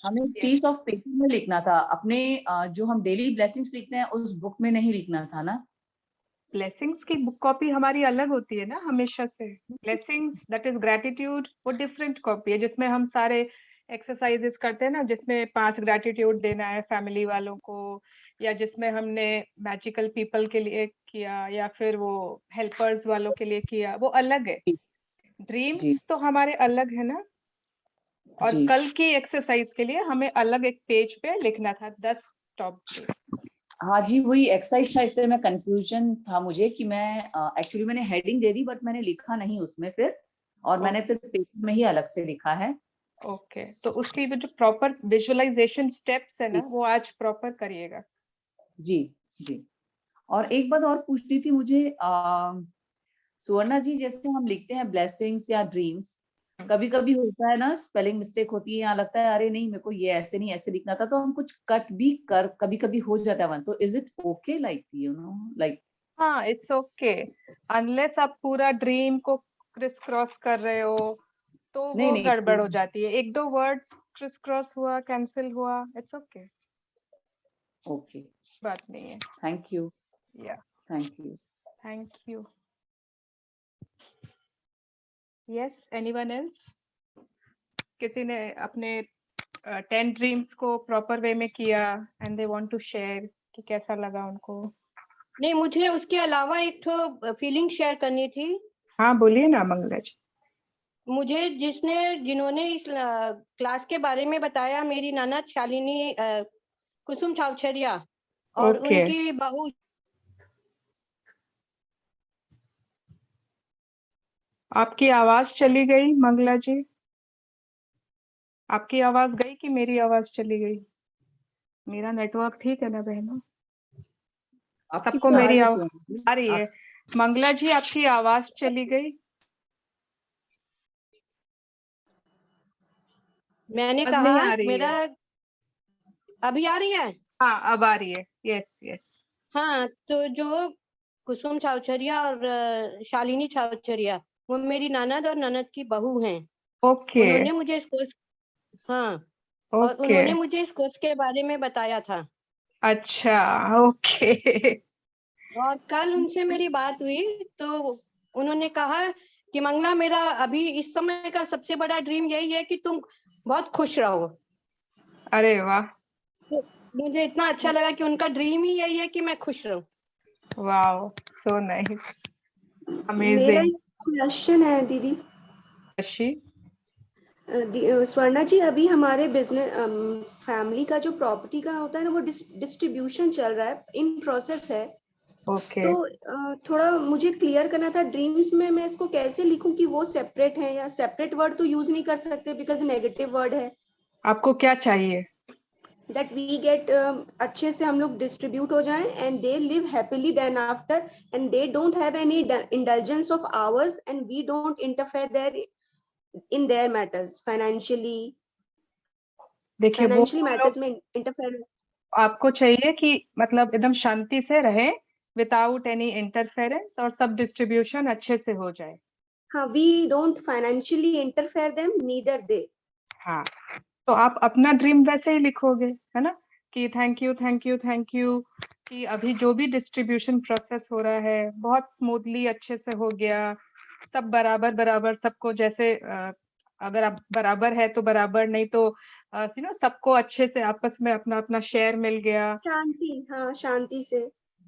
हमें piece of paper में लिखना था, अपने जो हम डेली ब्लेसिंग्स लिखते हैं उस बुक में नहीं लिखना था ना। ब्लेसिंग्स की बुक कॉपी हमारी अलग होती है ना हमेशा से। ब्लेसिंग्स दैट इज ग्रेटिट्यूड वो डिफरेंट कॉपी है, जिसमें हम सारे एक्सरसाइजेस करते हैं ना, जिसमें 5 ग्रेटिट्यूड देना है फैमिली वालों को, या जिसमें हमने मैजिकल पीपल के लिए किया, या फिर वो हेल्पर्स वालों के लिए किया, वो अलग है। जी ड्रीम्स तो हमारे अलग है ना। और जी कल की एक्सरसाइज के लिए हमें अलग एक पेज पे लिखना था 10 टॉप। हाँ जी, वही एक्सरसाइज था, इसलिए मैं कंफ्यूजन था मुझे कि मैं एक्चुअली मैंने हेडिंग दे दी बट मैंने लिखा नहीं उसमें फिर, और मैंने फिर पेपर में ही अलग से लिखा है। ओके, तो उसकी जो प्रॉपर विजुअलाइजेशन स्टेप्स है ना, जी वो आज प्रॉपर करिएगा। जी जी। और एक बात और पूछनी थी मुझे, सुवर्णा जी, जैसे हम लिखते हैं ब्लेसिंग्स या ड्रीम्स, कभी कभी होता है ना स्पेलिंग मिस्टेक होती है, यहाँ लगता है अरे नहीं मेरे को ये ऐसे नहीं ऐसे लिखना था, तो हम कुछ कट भी कर कभी कभी हो जाता है वन, तो is it okay like like? हाँ, इट्स ओके, अनलेस आप पूरा ड्रीम को क्रिस क्रॉस कर रहे हो तो नहीं वो गड़बड़ हो नहीं। जाती है। 1-2 वर्ड्स क्रिस क्रॉस हुआ, कैंसिल हुआ, इट्स ओके, ओके, बात नहीं है। Thank you. या thank you. Thank you. Yes, anyone else? किसी ने अपने 10 ड्रीम्स को प्रॉपर वे में किया and they want to share कि कैसा लगा उनको? नहीं, मुझे उसके अलावा एक तो फीलिंग शेयर करनी थी। हाँ, बोलिए ना मंगला जी। मुझे जिन्होंने इस क्लास के बारे में बताया, मेरी ननद शालिनी कुसुम छावछरिया और ओके। उनकी बहू। आपकी आवाज चली गई मंगला जी, आपकी आवाज गई कि मेरी आवाज चली गई? मेरा नेटवर्क ठीक है ना बहनों? आपकी सबको तो आ मेरी रही है आवाज सुवर्णा जी। आ रही है? मंगला जी, आपकी आवाज चली गई। मैंने आवाज नहीं कहा आ रही मेरा है। अभी आ रही है। हाँ, अब आ रही है। Yes yes. हाँ, तो जो कुसुम छावछरिया और शालिनी छावछरिया, वो मेरी ननद और ननद की बहू हैं। ओके उन्होंने मुझे इस कोर्स हाँ, और ओके। उन्होंने मुझे इस कोर्स के बारे में बताया था। अच्छा, ओके। और कल उनसे मेरी बात हुई तो उन्होंने कहा कि मंगला, मेरा अभी इस समय का सबसे बड़ा ड्रीम यही है कि तुम बहुत खुश रहो। अरे वाह, तो मुझे इतना अच्छा लगा कि उनका ड्रीम ही यही है कि मैं खुश रहूं। वाओ, सो नाइस, मेरा अमेजिंग। क्वेश्चन है दीदी। अशी, स्वर्णा जी, अभी हमारे बिजनेस फैमिली का जो प्रॉपर्टी का होता है ना, वो डिस्ट्रीब्यूशन चल रहा है, इन प्रोसेस है। ओके। तो थोड़ा मुझे क्लियर करना था, ड्रीम्स में मैं इसको कैसे लिखूं कि वो सेपरेट है, या सेपरेट वर्ड तो यूज नहीं कर सकते बिकॉज नेगेटिव वर्ड है। आपको क्या चाहिए? दैट वी गेट अच्छे से हम लोग डिस्ट्रीब्यूट हो जाएं and they live happily then after, and they don't have any indulgence of ours and we don't interfere there in their matters financially देखिए, वो हम matters लोग, में interference। आपको चाहिए कि मतलब एकदम शांति से रहे, विदाउट एनी इंटरफेरेंस, और सब डिस्ट्रीब्यूशन अच्छे से हो जाए। हाँ, we don't financially interfere them, neither they। हाँ, तो आप अपना ड्रीम वैसे ही लिखोगे, है ना, कि thank you thank you thank you, कि अभी जो भी डिस्ट्रीब्यूशन प्रोसेस हो रहा है बहुत स्मूथली अच्छे से हो गया, सब बराबर बराबर सबको, जैसे अगर आप बराबर है तो बराबर, नहीं तो सबको अच्छे से आपस में अपना अपना शेयर मिल गया। शांति, हाँ, शांति से।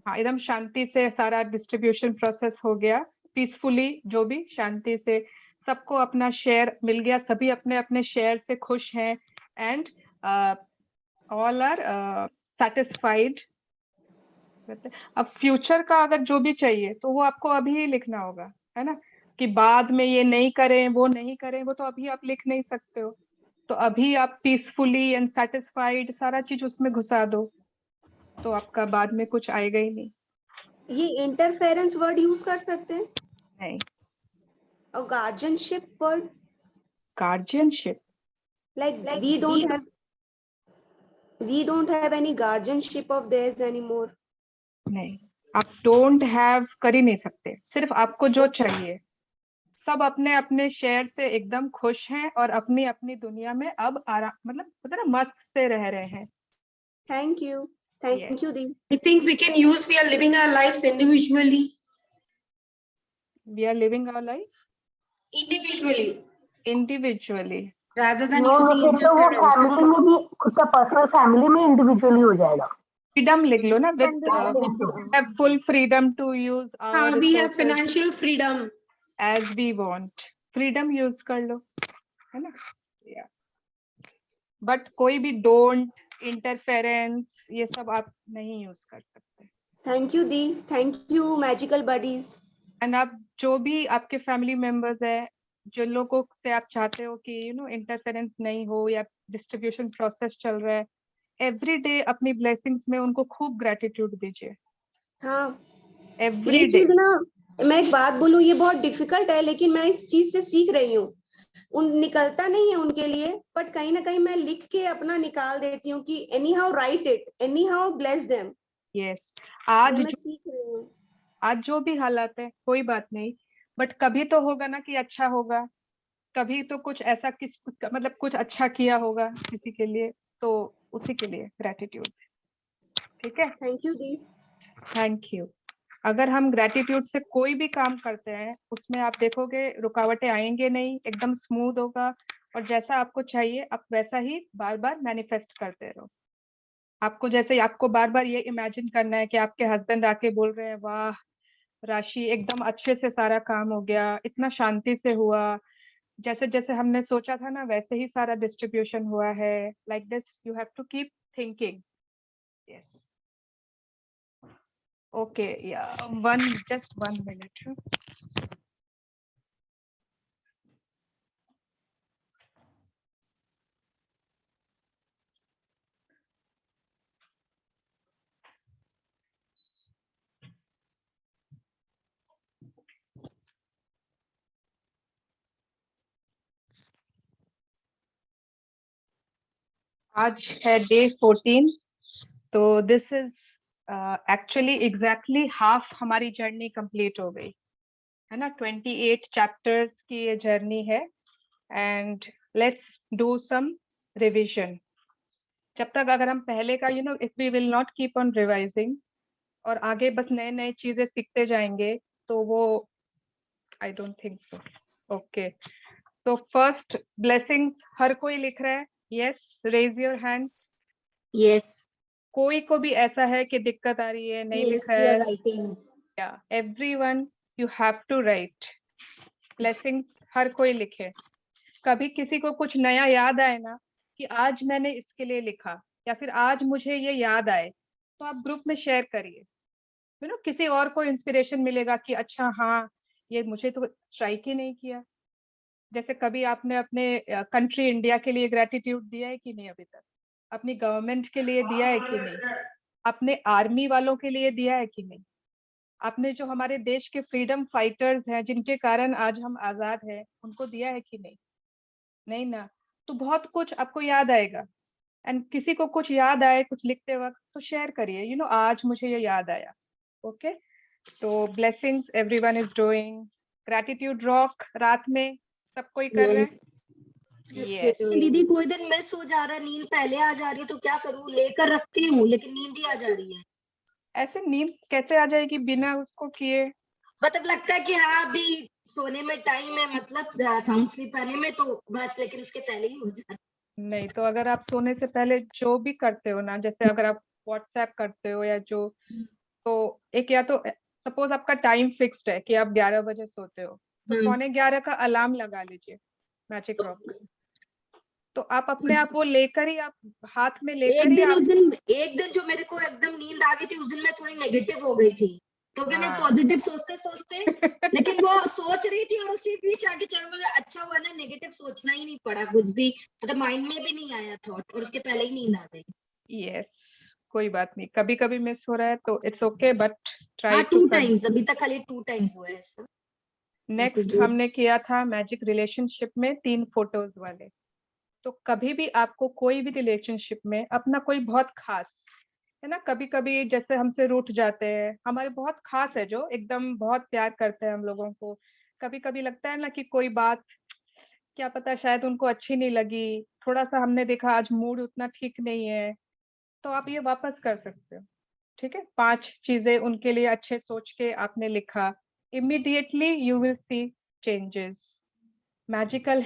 हाँ, एकदम शांति से सारा डिस्ट्रीब्यूशन प्रोसेस हो गया, पीसफुली, जो भी शांति से सबको अपना शेयर मिल गया, सभी अपने अपने शेयर से खुश हैं, एंड ऑल आर सेटिस्फाइड। अब फ्यूचर का अगर जो भी चाहिए तो वो आपको अभी ही लिखना होगा, है ना, कि बाद में ये नहीं करें वो नहीं करें, वो तो अभी आप लिख नहीं सकते हो। तो अभी आप पीसफुली एंड सेटिस्फाइड सारा चीज उसमें घुसा दो, तो आपका बाद में कुछ आएगा ही नहीं। ये इंटरफेरेंस वर्ड यूज कर सकते हैं? नहीं। और guardianship word? Guardianship, like we don't have any guardianship of theirs anymore। नहीं, आप डोंट हैव कर ही नहीं सकते, सिर्फ आपको जो चाहिए सब अपने अपने शेयर से एकदम खुश हैं और अपनी अपनी दुनिया में अब आराम, मतलब पता ना, मस्त से रह रहे हैं। Thank you. Thank you, Dee. I think we can use we are living our lives individually. We are living our life individually. Rather than नहीं, using लेकिन तो वो interference. फैमिली में भी खुद का पर्सनल फैमिली में इंडिविजुअली हो जाएगा। फ्रीडम लिख लो ना, with Independent. have full freedom to use our We have resources financial freedom. as we want. Freedom use कर लो, है ना? बट कोई भी डोंट, इंटरफेरेंस, ये सब आप नहीं यूज कर सकते। Thank you, Dee. Thank you, magical buddies. And आप जो भी आपके फैमिली मेंबर्स है, जो लोगों से आप चाहते हो कि इंटरफेरेंस नहीं हो या डिस्ट्रीब्यूशन प्रोसेस चल रहा है, एवरी डे अपनी ब्लेसिंग्स में उनको खूब ग्रेटिट्यूड दीजिए। हाँ, एवरी ये डे। चीज ना, मैं एक बात बोलूं, ये बहुत डिफिकल्ट है, लेकिन मैं इस चीज से सीख रही हूँ। निकलता नहीं है उनके लिए, बट कहीं ना कहीं मैं लिख के अपना निकाल देती हूँ कि any how right it, any how bless them. Yes, आज मैं सीख रही हूँ। आज जो भी हालात है कोई बात नहीं, बट कभी तो होगा ना कि अच्छा होगा, कभी तो कुछ ऐसा मतलब कुछ अच्छा किया होगा किसी के लिए, तो उसी के लिए ग्रेटिट्यूड। ठीक है, thank you the. Thank you. अगर हम ग्रेटिट्यूड से कोई भी काम करते हैं, उसमें आप देखोगे रुकावटें आएंगे नहीं, एकदम स्मूथ होगा, और जैसा आपको चाहिए आप वैसा ही बार बार मैनिफेस्ट करते रहो। आपको जैसे आपको बार बार ये इमेजिन करना है कि आपके हस्बैंड आके बोल रहे हैं, वाह राशि एकदम अच्छे से सारा काम हो गया, इतना शांति से हुआ, जैसे जैसे हमने सोचा था ना वैसे ही सारा डिस्ट्रीब्यूशन हुआ है। Like this you have to keep thinking. Yes, okay, yeah just 1 minute। आज है डे 14, तो this is actually exactly half हमारी जर्नी कंप्लीट हो गई है ना। 28 चैप्टर्स की ये जर्नी है, and let's do some revision. जब तक अगर हम पहले का if we will not keep on revising और आगे बस नए नए चीजें सीखते जाएंगे, तो वो I don't think so. Okay, तो फर्स्ट ब्लेसिंग्स हर कोई लिख रहा है। Yes, raise your hands. Yes, कोई को भी ऐसा है कि दिक्कत आ रही है, नहीं लिखा है, everyone you have to write blessings, हर कोई लिखे। कभी किसी को कुछ नया याद आए ना कि आज मैंने इसके लिए लिखा, या फिर आज मुझे ये याद आए, तो आप ग्रुप में शेयर करिए। किसी और को इंस्पिरेशन मिलेगा कि अच्छा हाँ, ये मुझे तो स्ट्राइक ही नहीं किया। जैसे कभी आपने अपने कंट्री इंडिया के लिए ग्रेटिट्यूड दिया है कि नहीं अभी तक? अपनी गवर्नमेंट के लिए दिया है कि नहीं? अपने आर्मी वालों के लिए दिया है कि नहीं? आपने जो हमारे देश के फ्रीडम फाइटर्स हैं, जिनके कारण आज हम आजाद हैं, उनको दिया है कि नहीं? नहीं ना। तो बहुत कुछ आपको याद आएगा, एंड किसी को कुछ याद आए कुछ लिखते वक्त, तो शेयर करिए, आज मुझे ये याद आया। ओके, तो blessings everyone is doing. Gratitude rock रात में सब कोई कर रहे हैं। Yes. दीदी कोई दिन मिस हो जा रहा है, नींद पहले आ जा रही है, तो क्या करूँ? लेकर रखती हूँ लेकिन नींद ही आ जा रही है। ऐसे नींद कैसे आ जाएगी बिना उसको किए? मतलब लगता है कि हाँ अभी सोने में टाइम है, मतलब साउंड स्लीप आने में, तो बस, लेकिन उसके पहले ही हो जा रहा है। नहीं, तो अगर आप सोने से पहले जो भी करते हो ना, जैसे अगर आप व्हाट्सएप करते हो या जो, तो एक, या तो सपोज आपका टाइम फिक्स्ड है कि आप 11 बजे सोते हो, तो 11:15 का अलार्म लगा लीजिए मैजिक रॉक। तो आप अपने आप वो लेकर ही, आप हाथ में लेकर ही एक दिन जो मेरे को एकदम नींद आ गई थी, उस दिन मैं थोड़ी नेगेटिव हो गई थी, तो भी मैं पॉजिटिव सोचते लेकिन वो सोच रही थी और उसी बीच आगे चल मुझे अच्छा हुआ ना, नेगेटिव सोचना ही नहीं पड़ा कुछ भी, मतलब माइंड में भी नहीं आया थॉट, और उसके पहले ही नींद आ गई। यस, कोई बात नहीं, कभी कभी मिस हो रहा है तो it's okay, but try to. 2 times, अभी तक खाली 2 टाइम्स हुआ है ऐसा। नेक्स्ट हमने किया था मैजिक रिलेशनशिप में 3 फोटोज वाले। तो कभी भी आपको कोई भी रिलेशनशिप में अपना कोई बहुत खास है ना, कभी कभी जैसे हमसे रूठ जाते हैं, हमारे बहुत खास है जो एकदम बहुत प्यार करते हैं हम लोगों को, कभी कभी लगता है ना कि कोई बात क्या पता शायद उनको अच्छी नहीं लगी, थोड़ा सा हमने देखा आज मूड उतना ठीक नहीं है, तो आप ये वापस कर सकते हो। ठीक है, 5 चीजें उनके लिए अच्छे सोच के आपने लिखा, immediately you will see changes. Magical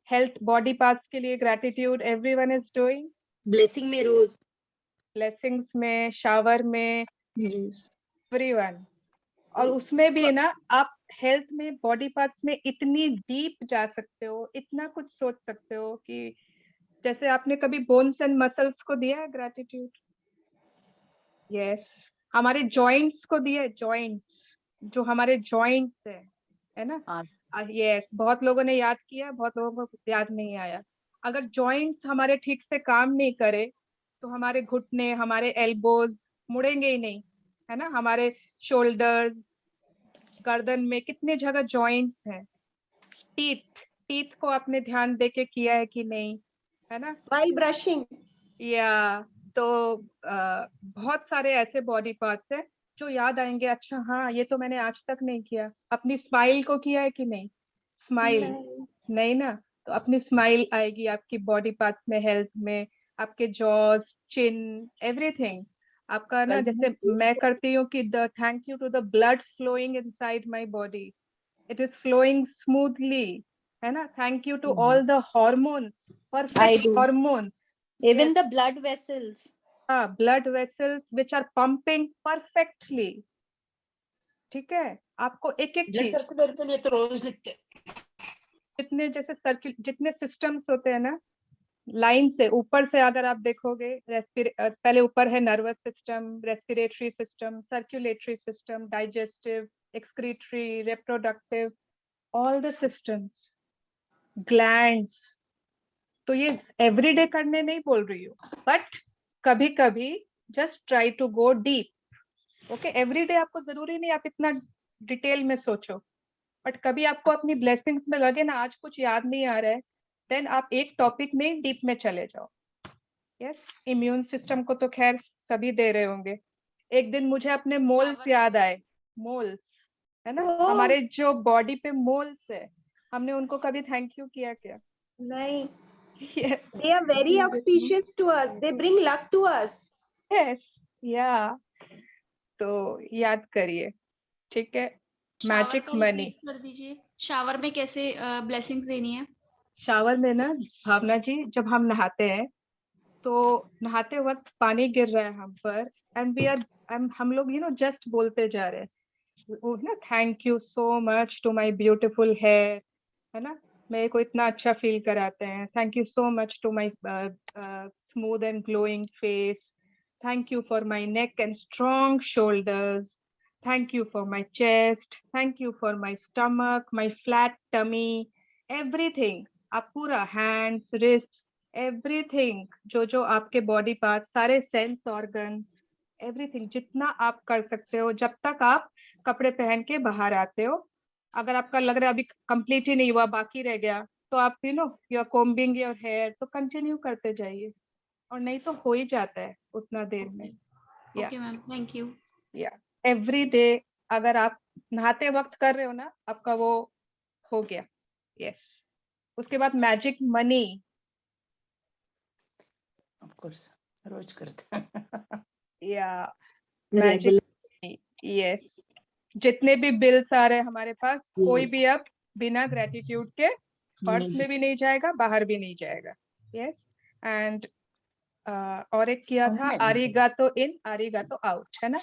health body parts के लिए gratitude everyone is doing, blessing में रोज। ब्लेसिंग्स में, शावर में, Yes. एवरीवन। और उसमें भी ना आप हेल्थ में, बॉडी पार्ट्स में इतनी डीप जा सकते हो, इतना कुछ सोच सकते हो कि जैसे आपने कभी बोन्स एंड मसल्स को दिया है ग्रेटिट्यूड? यस, हमारे जॉइंट्स को दिया है, जॉइंट्स, जो हमारे जॉइंट्स है ना? हाँ। यस, बहुत लोगों ने याद किया, बहुत लोगों को याद नहीं आया। अगर जॉइंट्स हमारे ठीक से काम नहीं करे तो हमारे घुटने, हमारे एल्बोज मुड़ेंगे ही नहीं, है ना? हमारे शोल्डर्स, गर्दन में कितने जगह जॉइंट्स हैं। टीथ को आपने ध्यान देके किया है कि नहीं, है ना? While brushing. या तो बहुत सारे ऐसे बॉडी पार्ट्स हैं जो याद आएंगे, अच्छा हाँ ये तो मैंने आज तक नहीं किया। अपनी स्माइल को किया है कि नहीं? स्माइल नहीं ना, तो अपनी स्माइल आएगी आपकी बॉडी पार्ट्स में, हेल्थ में, आपके जॉज, चिन, एवरीथिंग आपका ना। जैसे मैं करती हूँ कि the thank you to the blood flowing inside my body, it is flowing smoothly, है ना? Thank you to all the hormones, I perfect do. Hormones, Even the blood vessels. blood vessels which are pumping perfectly। ठीक है, आपको एक एक blood चीज, circular के लिए तो रोज लिखते हैं। जितने जैसे जितने सिस्टम्स होते हैं ना, लाइन से ऊपर से अगर आप देखोगे, पहले ऊपर है nervous system, respiratory system, circulatory system, digestive, excretory, reproductive, all the systems, glands. तो ये एवरीडे करने नहीं बोल रही हूँ, बट कभी कभी just try to go deep. Okay, everyday आपको जरूरी नहीं आप इतना डिटेल में सोचो, बट कभी आपको अपनी ब्लेसिंग्स में लगे ना आज कुछ याद नहीं आ रहा है, देन आप एक टॉपिक में डीप में चले जाओ। यस, इम्यून सिस्टम को तो खैर सभी दे रहे होंगे। एक दिन मुझे अपने मोल्स याद आए, मोल्स, है ना? हमारे जो बॉडी पे मोल्स है, हमने उनको कभी थैंक यू किया क्या? नहीं। Yes. They are very auspicious to us. They bring luck to us. Yes. Yeah. तो याद करिए, ठीक है? Magic money. कर दीजिए, शावर में कैसे ब्लेसिंग्स देनी है? शावर में ना भावना जी, जब हम नहाते हैं तो नहाते वक्त पानी गिर रहा है हम पर, एंड वी आर, हम लोग जस्ट बोलते जा रहे हैं, वो ना thank you so much to my beautiful hair, है ना? मेरे को इतना अच्छा फील कराते हैं, thank you so much to my smooth and glowing face, thank you for my neck and strong shoulders, thank you for my chest, thank you for my stomach, my flat tummy, everything. आप पूरा hands, wrists, everything, जो आपके body part, सारे sense organs, everything, जितना आप कर सकते हो जब तक आप कपड़े पहन के बाहर आते हो। अगर आपका लग रहा है अभी कंप्लीट ही नहीं हुआ, बाकी रह गया, तो आप you are combing your hair, तो कंटिन्यू करते जाइए, और नहीं तो हो ही जाता है उतना देर में। Okay ma'am, thank you. या एवरी डे अगर आप नहाते वक्त कर रहे हो ना, आपका वो हो गया। यस। उसके बाद मैजिक मनी, ऑफ कोर्स रोज करते हैं। या मैजिक, यस, जितने भी बिल्स आ रहे हैं हमारे पास, कोई भी अब बिना ग्रेटिट्यूड के पर्स में भी नहीं जाएगा, बाहर भी नहीं जाएगा। यस, एंड और एक किया था आरिगातो इन आरिगातो आउट, है ना?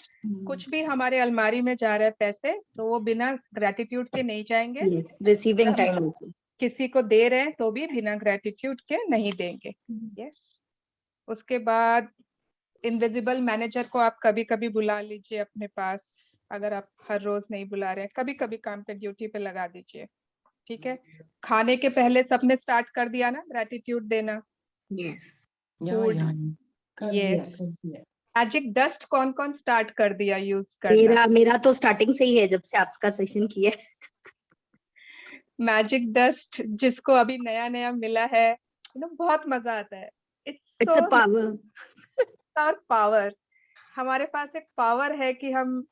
कुछ भी हमारे अलमारी में जा रहा है पैसे, तो वो बिना ग्रेटिट्यूड के नहीं जाएंगे। Receiving time also. किसी को दे रहे हैं तो भी बिना ग्रेटिट्यूड के नहीं देंगे। यस। उसके बाद इनविजिबल मैनेजर को आप कभी कभी बुला लीजिए अपने पास, अगर आप हर रोज नहीं बुला रहे हैं, कभी कभी काम पे ड्यूटी पे लगा दीजिए। ठीक है, खाने के पहले सबने स्टार्ट कर दिया ना ग्रेटिट्यूड देना। Yes. यस। मैजिक डस्ट कौन कौन स्टार्ट कर दिया यूज करना? मेरा तो स्टार्टिंग से ही है, जब से आपका सेशन किया। मैजिक डस्ट जिसको अभी नया नया मिला है, बहुत मजा आता है। It's a power. पावर, हमारे पास एक पावर है कि हम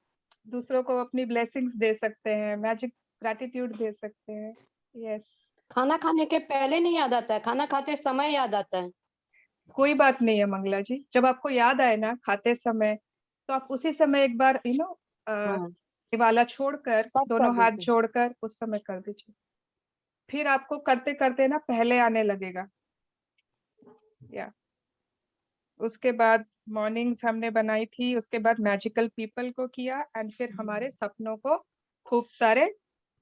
दूसरों को अपनी ब्लेसिंग्स दे सकते हैं। मैजिक ग्रैटिट्यूड दे सकते हैं। यस, खाना खाने के पहले नहीं याद आता है, खाना खाते समय याद आता है। कोई बात नहीं है मंगला जी, जब आपको याद आए ना खाते समय, तो आप उसी समय एक बार हाँ, ये वाला छोड़कर, तब कर दोनों हाथ दीजिए। जोड़कर उस समय कर दीजिए। फिर आपको करते करते ना पहले आने लगेगा। या उसके बाद मॉर्निंग्स हमने बनाई थी, उसके बाद मैजिकल पीपल को किया, एंड फिर हमारे सपनों को खूब सारे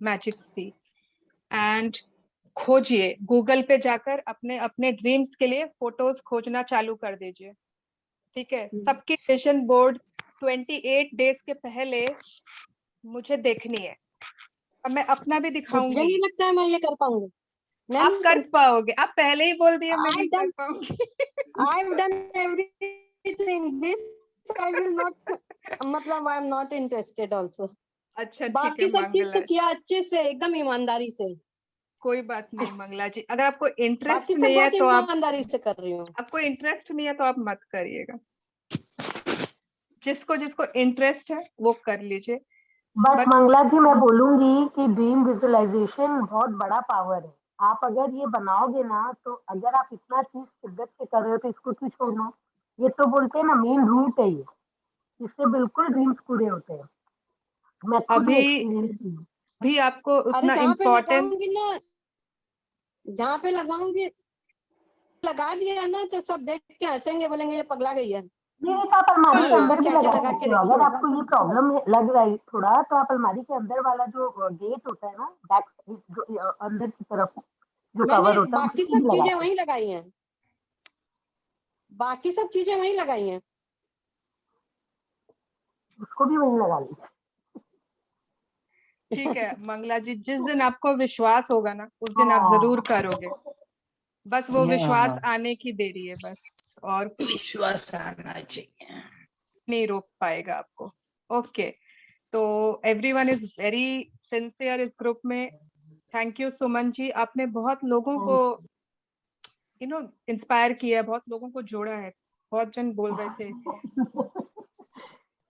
मैजिक्स थी। एंड खोजिए, गूगल पे जाकर अपने अपने ड्रीम्स के लिए फोटोज खोजना चालू कर दीजिए। ठीक है, सबकी विजन बोर्ड 28 डेज के पहले मुझे देखनी है। अब मैं अपना भी मुझे दिखाऊंगी। नहीं लगता है मैं ये कर पाऊंगी। आप कर पाओगे, आप पहले ही बोल दिए मैं नहीं I've कर done पाऊंगी। I've done everything. This I will not. मतलब I am not interested also. अच्छा ठीक है बाकी सब चीज तो मंगला, किया अच्छे से, एकदम ईमानदारी से। कोई बात नहीं मंगला जी, अगर आपको इंटरेस्ट बाकी सब नहीं है बहुत तो आप, ईमानदारी से कर रही हूँ। आपको इंटरेस्ट नहीं है तो आप मत करिएगा। जिसको जिसको इंटरेस्ट है वो कर लीजिए। बट बट मंगला जी, मैं बोलूंगी कि ड्रीम विजुअलाइजेशन बहुत बड़ा पावर है। आप अगर ये बनाओगे ना, तो अगर आप इतना चीज शिद्दत से कर रहे हो तो इसको क्यों छोड़ना। ये तो बोलते हैं ना, मेन रूट है ये, इससे बिल्कुल ड्रीम्स पूरे होते हैं। मैं खुद अभी एक्सपीरियंस की हूँ। भी आपको अरे उतना जहाँ पे इम्पोर्टेंट, लगाऊंगी ना, जहाँ पे लगाऊंगी, लगा दिया ना तो सब देख के हंसेंगे, बोलेंगे ये पगला गई है। नहीं नहीं, तो आप अलमारी हाँ, के यहाँ पे अंदर भी क्या क्या लगा लगा के सकते हो। रखी अगर है। आपको ये प्रॉब्लम लग रहा है थोड़ा, तो आप अलमारी के अंदर वाला जो गेट होता है ना, बैक जो अंदर की तरफ जो मैंने कवर होता है, बाकी उसको सब भी लगा चीजें सकते वहीं लगाई हैं। बाकी सब चीजें वहीं लगाई हैं। हो, उसको भी वहीं लगा लीजिए। ठीक है मंगला जी, जिस दिन आपको विश्वास होगा ना उस दिन आप जरूर हाँ, करोगे। बस वो विश्वास हाँ, आने की देरी है बस, और विश्वास आना चाहिए। नहीं रोक पाएगा आपको। ओके, तो एवरीवन इज वेरी सिंसियर इस ग्रुप में। थैंक यू सुमन जी, आपने बहुत लोगों को इंस्पायर किया है, बहुत लोगों को जोड़ा है। बहुत जन बोल रहे थे। नहीं,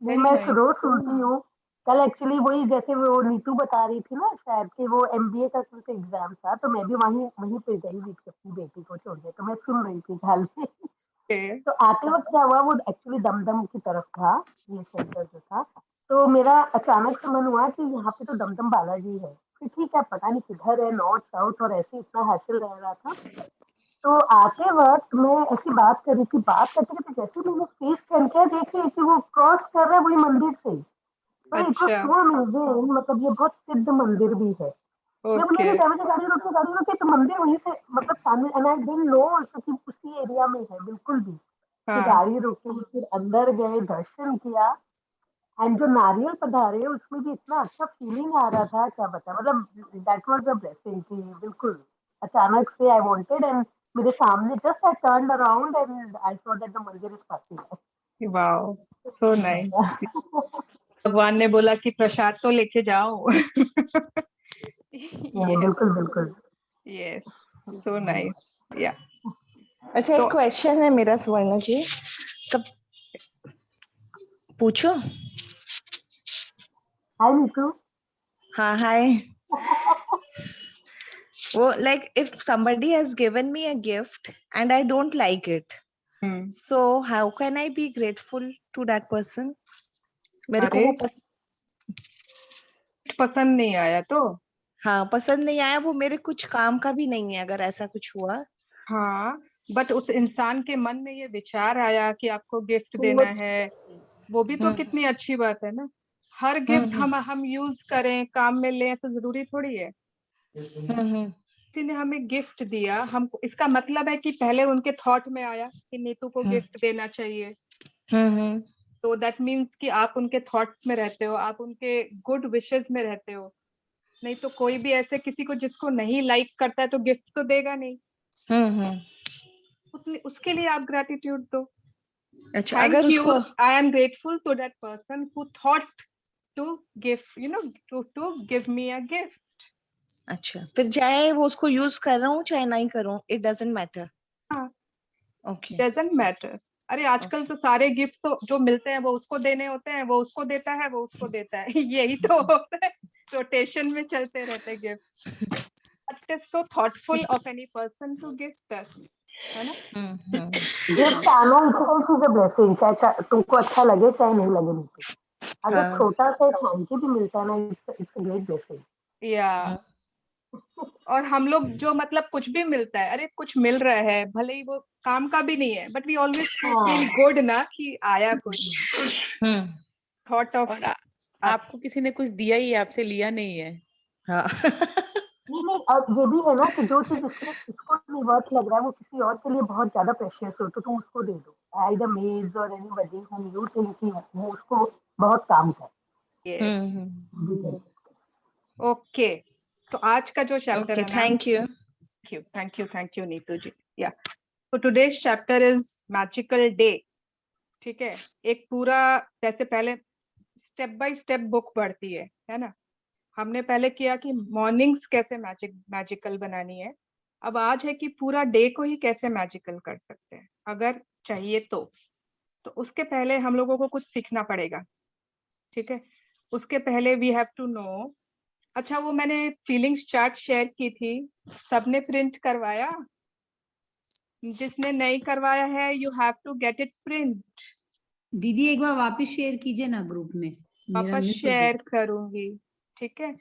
वेरी मैं नाइस। रोज सुनती हूँ। कल एक्चुअली वही, जैसे वो नीतू बता रही थी ना, शायद कि वो एमबीए का कुछ एग्जाम था, तो मैं भी वहीं वहीं पे गई हुई थी अपनी बेटी को छोड़ने, तो मैं सुन रही थी हाल में। तो आते वक्त क्या हुआ, वो एक्चुअली दमदम की तरफ था ये सेंटर जो था। तो मेरा अचानक से मन हुआ कि यहाँ पे तो दमदम बालाजी है, फिर ठीक है, पता नहीं किधर है, नॉर्थ साउथ, और ऐसे इतना हैसल रह रहा था। तो आते वक्त मैं ऐसी बात कर रही थी, बात करते करते जैसे मैंने फेस स्कैन किया, देख रही कि वो क्रॉस कर रहा है वही मंदिर से। तो इट वाज अच्छा, सो अमेजिंग, मतलब ये बहुत सिद्ध मंदिर भी है। मैं बोली, ओके, अरे क्या गाड़ी रोकी, तो मंदिर वहीं से मतलब सामने, and I didn't know also कि उसी एरिया में है बिल्कुल भी। फिर हाँ, गाड़ी रोकी, फिर अंदर गए, दर्शन किया, एंड जो नारियल पधारे उसमें भी इतना अच्छा फीलिंग आ रहा था, क्या बता, मतलब दैट वाज अ ब्लेसिंग कि बिल्कुल अचानक से आई वांटेड, एंड मेरे सामने just I turned around and I saw that the mandir is passing wow, so nice. Bye. भगवान ने बोला कि प्रसाद तो लेके जाओ। नहीं, यस, बिल्कुल बिल्कुल। Yes, so nice. या अच्छा, तो एक क्वेश्चन है मेरा सुवर्णा जी, सब पूछो। हाय नीतू। हाँ, हाय। वो like if somebody has given me a gift and I don't like it, so how can I be grateful to that person? मेरे को अरे वो पसंद नहीं आया तो, हाँ, पसंद नहीं आया, वो मेरे कुछ काम का भी नहीं है अगर ऐसा कुछ हुआ। हाँ, बट उस इंसान के मन में ये विचार आया कि आपको गिफ्ट तो देना है, वो भी तो हम्म कितनी अच्छी बात है ना। हर गिफ्ट हम्म हम यूज करें, काम में लें, ऐसा जरूरी थोड़ी है। हम्म किसी ने हमें गिफ्ट दिया, हमको इसका मतलब है कि पहले उनके थॉट में आया कि नीतू को हम्म गिफ्ट देना चाहिए। हम्म तो दैट मीन्स कि आप उनके थॉट्स में रहते हो, आप उनके गुड विशेस में रहते हो। नहीं तो कोई भी ऐसे किसी को जिसको नहीं लाइक करता है तो गिफ्ट तो देगा नहीं। हम्म उसके लिए आप ग्रेटिट्यूड दो। अच्छा, अगर थैंक यू, उसको, I am grateful to that person who thought to give to give me a gift. अच्छा, फिर चाहे वो उसको यूज कर रहा हूँ चाहे नहीं करूँ, इट डजंट मैटर। हाँ, ओके, डजंट मैटर। अरे आजकल तो सारे गिफ्ट तो जो मिलते हैं वो उसको देने होते हैं, वो उसको देता है, वो उसको देता है। यही तो होता है। रोटेशन में चलते रहते gift. It is so thoughtful of any person to gift us, है ना? गिफ्ट आना इटसेल्फ इज अ ब्लेसिंग, चाहे तुमको अच्छा लगे चाहे नहीं लगे नीतू. अगर छोटा सा थैंक यू भी मिलता है ना, इट्स अ ग्रेट ब्लेसिंग. या और हम लोग जो मतलब कुछ भी मिलता है, अरे कुछ मिल रहा है भले ही वो काम का भी नहीं है, but we always feel good ना कि आया कुछ. थॉट ऑफ आपको किसी ने कुछ दिया ही है, आपसे लिया नहीं है. हाँ. नहीं, अब ये भी है ना कि जो चीज इसको नहीं वर्थ लग रहा है वो किसी और के लिए बहुत ज्यादा प्रेशियस हो, तो तुम उसको दे दो. आइदर मेज और एनीबॉडी whom you think कि वो उसको बहुत काम करे. ओके, तो आज का जो चैप्टर है, थैंक यू नीतू जी. या तो today's chapter is magical day. ठीक है, एक पूरा जैसे पहले स्टेप बाय स्टेप बुक बढ़ती है ना. हमने पहले किया कि मॉर्निंग्स कैसे मैजिकल बनानी है. अब आज है कि पूरा डे को ही कैसे मैजिकल कर सकते हैं अगर चाहिए तो उसके पहले हम लोगों को कुछ सीखना पड़ेगा. ठीक है, उसके पहले वी हैव टू नो. अच्छा, वो मैंने फीलिंग्स चार्ट शेयर की थी, सबने प्रिंट करवाया? जिसने नहीं करवाया है, you have to get it print. दीदी एक बार वापस शेयर कीजिए ना ग्रुप में. वापस शेयर करूंगी. ठीक है,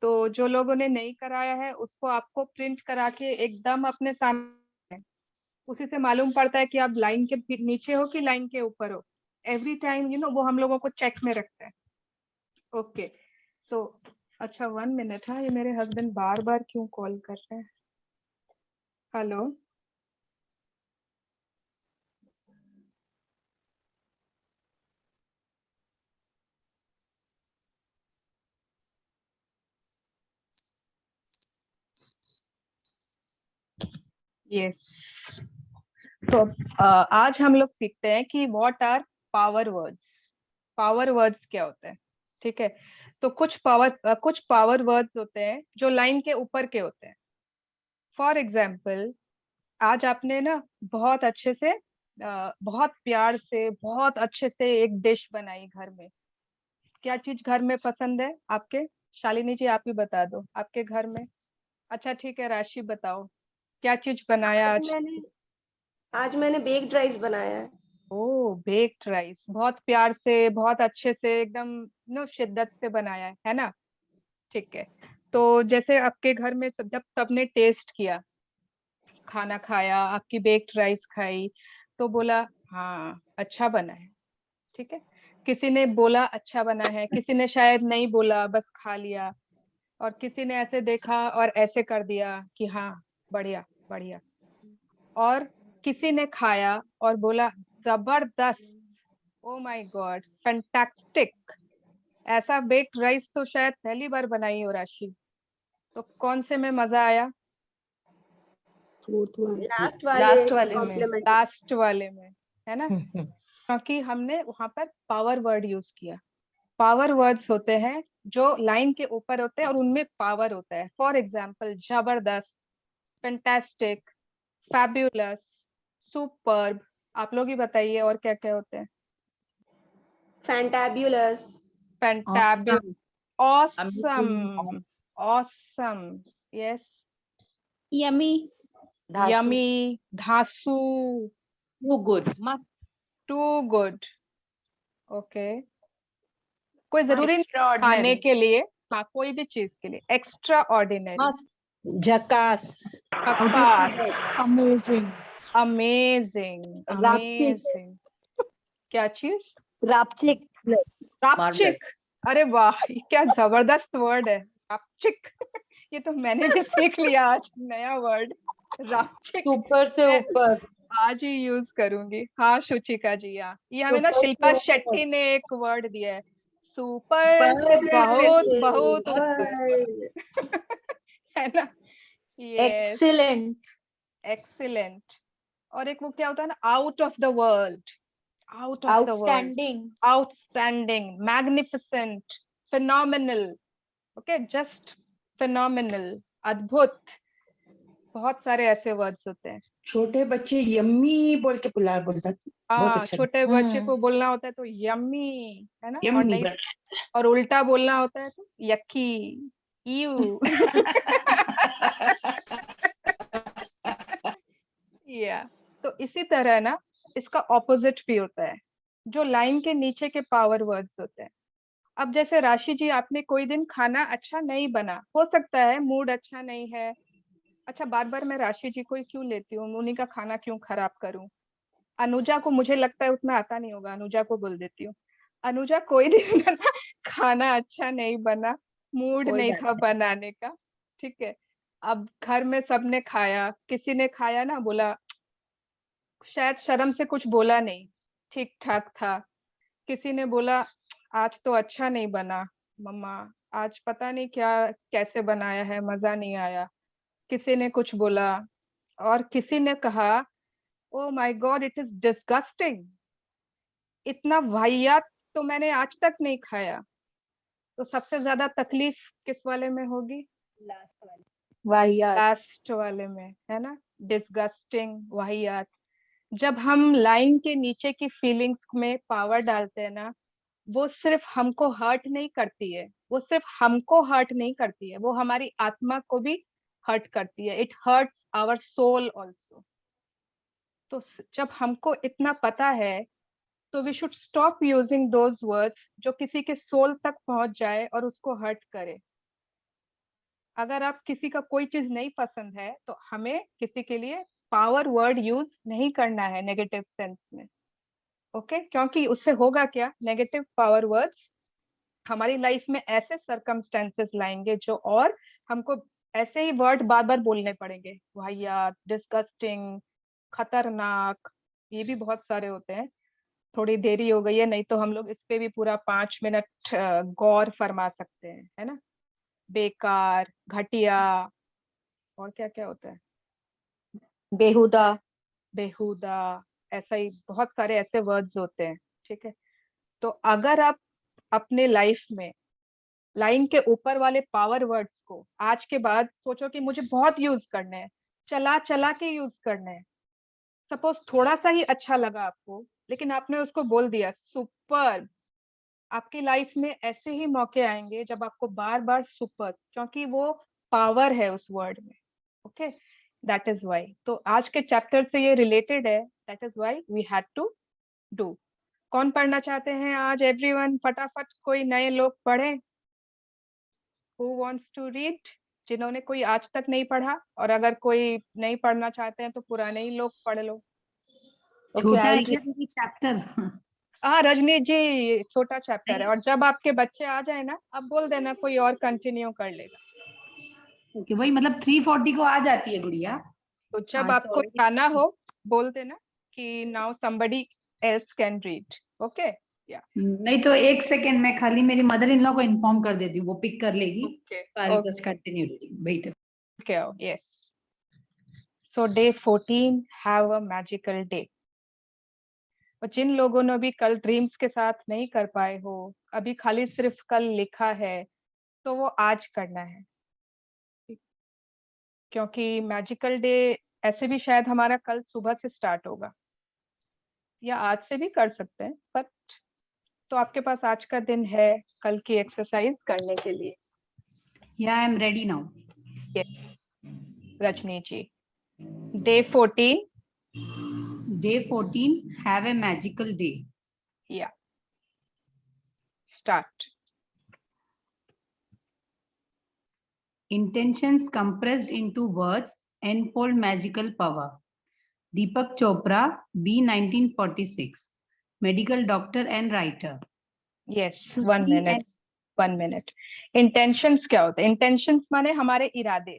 तो जो लोगों ने नहीं कराया है उसको आपको प्रिंट करा के एकदम अपने सामने, उसी से मालूम पड़ता है कि आप लाइन के नीचे हो कि लाइन के ऊपर हो. एवरी टाइम वो हम लोगों को चेक में रखता है. ओके, सो अच्छा 1 मिनट. हाँ, ये मेरे हस्बैंड बार बार क्यों कॉल कर रहे हैं? Hello, yes. तो आज हम लोग सीखते हैं कि what are power words. Power words क्या होते हैं? ठीक है, तो कुछ पावर वर्ड्स होते हैं जो लाइन के ऊपर के होते हैं. फॉर एग्जाम्पल, आज आपने ना बहुत अच्छे से बहुत प्यार से बहुत अच्छे से एक डिश बनाई घर में. क्या चीज घर में पसंद है आपके? शालिनी जी आप ही बता दो आपके घर में. अच्छा ठीक है, राशि बताओ क्या चीज बनाया आज? आज मैंने बेक्ड राइस बनाया है. ओह, बेक्ड राइस. बहुत प्यार से बहुत अच्छे से एकदम शिद्दत से बनाया है ना? ठीक है, तो जैसे आपके घर में जब सबने टेस्ट किया, खाना खाया, आपकी बेक्ड राइस खाई, तो बोला हाँ अच्छा बना है. ठीक है, किसी ने बोला अच्छा बना है, किसी ने शायद नहीं बोला, बस खा लिया, और किसी ने ऐसे देखा और ऐसे कर दिया कि हाँ बढ़िया बढ़िया, और किसी ने खाया और बोला जबरदस्त, ओ माय गॉड, फैंटास्टिक. ऐसा बेक्ड राइस तो शायद पहली बार बनाई हो राशि. तो कौन से में मजा आया? लास्ट वाले में, है ना? क्योंकि हमने वहां पर पावर वर्ड यूज किया. पावर वर्ड्स होते हैं जो लाइन के ऊपर होते हैं और उनमें पावर होता है. फॉर एग्जाम्पल, जबरदस्त, फैंटास्टिक, फैब्यूलस, सुपर्ब. आप लोग ही बताइए और क्या क्या होते हैं? Fantabulous, awesome, awesome, yes. Yummy, धांसू, too good, too good. Okay, कोई जरूरी नहीं खाने के लिए, हाँ कोई भी चीज के लिए. एक्स्ट्रा ऑर्डिनरी, झकास, अमेजिंग, अमेजिंग, अमेजिंग. क्या चीज? रापचिक. रापचिक. अरे वाह, ये क्या जबरदस्त वर्ड है, रापचिक. ये तो मैंने भी सीख लिया आज, नया वर्ड, रापचिक. ऊपर से ऊपर आज ही यूज करूंगी. हाँ शुचिका जी, ये हमें ना शिल्पा शेट्टी ने एक वर्ड दिया है, सुपर, बहुत बहुत है ना? एक्सीलेंट. एक्सीलेंट. और एक वो क्या होता है ना, out of the world, outstanding, outstanding, magnificent, phenomenal. Okay, just phenomenal, अद्भुत. बहुत सारे ऐसे वर्ड्स होते हैं। छोटे बच्चे यम्मी बोल के बोलता बहुत हाँ, अच्छा छोटे बच्चे को बोलना होता है तो यम्मी, है ना, और यम्मी नहीं और उल्टा बोलना होता है तो यक्की, यू। या तो इसी तरह ना इसका ऑपोजिट भी होता है, जो लाइन के नीचे के पावर वर्ड्स होते हैं। अब जैसे राशि जी, आपने कोई दिन खाना अच्छा नहीं बना, हो सकता है मूड अच्छा नहीं है। अच्छा, बार बार मैं राशि जी को ही क्यों लेती हूँ, उन्हीं का खाना क्यों खराब करूं। अनुजा को मुझे लगता है उतना आता नहीं होगा, अनुजा को बोल देती हूँ। अनुजा, कोई दिन ना खाना अच्छा नहीं बना, मूड कोई नहीं बात था बनाने का, ठीक है। अब घर में सबने खाया, किसी ने खाया ना, बोला, शायद शर्म से कुछ बोला नहीं, ठीक ठाक था। किसी ने बोला आज तो अच्छा नहीं बना मम्मा, आज पता नहीं क्या कैसे बनाया है, मजा नहीं आया। किसी ने कुछ बोला, और किसी ने कहा oh my God it is disgusting, इतना वाहियात तो मैंने आज तक नहीं खाया। तो सबसे ज्यादा तकलीफ किस वाले में होगी? वाहियात। लास्ट वाले में, है ना, डिस्गस्टिंग, वाहियात। जब हम लाइन के नीचे की फीलिंग्स में पावर डालते हैं ना, वो सिर्फ हमको हर्ट नहीं करती है, वो सिर्फ हमको हर्ट नहीं करती है, वो हमारी आत्मा को भी हर्ट करती है। It hurts our soul also. तो जब हमको इतना पता है तो we should stop using those words जो किसी के सोल तक पहुंच जाए और उसको हर्ट करे। अगर आप किसी का कोई चीज नहीं पसंद है तो हमें किसी के लिए पावर वर्ड यूज नहीं करना है नेगेटिव सेंस में, ओके? क्योंकि उससे होगा क्या, नेगेटिव पावर वर्ड्स हमारी लाइफ में ऐसे सर्कमस्टेंसेस लाएंगे जो, और हमको ऐसे ही वर्ड बार बार बोलने पड़ेंगे, वाहियात, डिस्गस्टिंग, खतरनाक, ये भी बहुत सारे होते हैं। थोड़ी देरी हो गई है, नहीं तो हम लोग इस पे भी पूरा 5 मिनट गौर फरमा सकते हैं, है ना। बेकार, घटिया, और क्या क्या होता है, बेहुदा। बेहुदा, ऐसा ही बहुत सारे ऐसे वर्ड्स होते हैं, ठीक है। तो अगर आप अपने लाइफ में लाइन के ऊपर वाले पावर वर्ड्स को आज के बाद सोचो कि मुझे बहुत यूज करने हैं, चला चला के यूज करने हैं। सपोज थोड़ा सा ही अच्छा लगा आपको, लेकिन आपने उसको बोल दिया, सुपर। आपकी लाइफ में ऐसे ही मौके आएंगे जब आपको बार बार सुपर, क्योंकि वो पावर है उस वर्ड में, ओके। दैट इज वाई, तो आज के चैप्टर से ये रिलेटेड है, that is why we had to do. कौन पढ़ना चाहते हैं आज? एवरीवन, फटाफट कोई नए लोग पढ़े। Who wants to read? जिन्होंने कोई आज तक नहीं पढ़ा, और अगर कोई नहीं पढ़ना चाहते हैं तो पुराने ही लोग पढ़ लो। छोटा है क्या ये चैप्टर? हाँ रजनी जी, छोटा चैप्टर है, और जब आपके बच्चे आ जाए ना, अब बोल देना कोई और कंटिन्यू कर लेगा। ओके, वही मतलब 340 को आ जाती है गुड़िया। तो जब आज तो आपको already- जाना हो बोल देना कि now somebody else can read, okay? नहीं तो एक सेकेंड में खाली मेरी मदर इन लॉ को इन्फॉर्म कर देती हूँ, वो पिक कर लेगी। Okay. Just continue wait. Okay, yes. So day 14 have a magical day. और जिन लोगों ने भी कल ड्रीम्स के साथ नहीं कर पाए हो, अभी खाली सिर्फ कल लिखा है, तो वो आज करना है, क्योंकि मैजिकल डे ऐसे भी शायद हमारा कल सुबह से स्टार्ट होगा, या आज से भी कर सकते हैं, बट तो आपके पास आज का दिन है कल की एक्सरसाइज करने के लिए। Yeah I am ready now. Yes Rajni ji, day 14 have a magical day. Yeah start. Intentions compressed into words enfold magical power. Deepak Chopra, B. 1946, medical doctor and writer. Yes, 1 minute. 1 minute. Intentions क्या होते हैं? Intentions माने हमारे इरादे,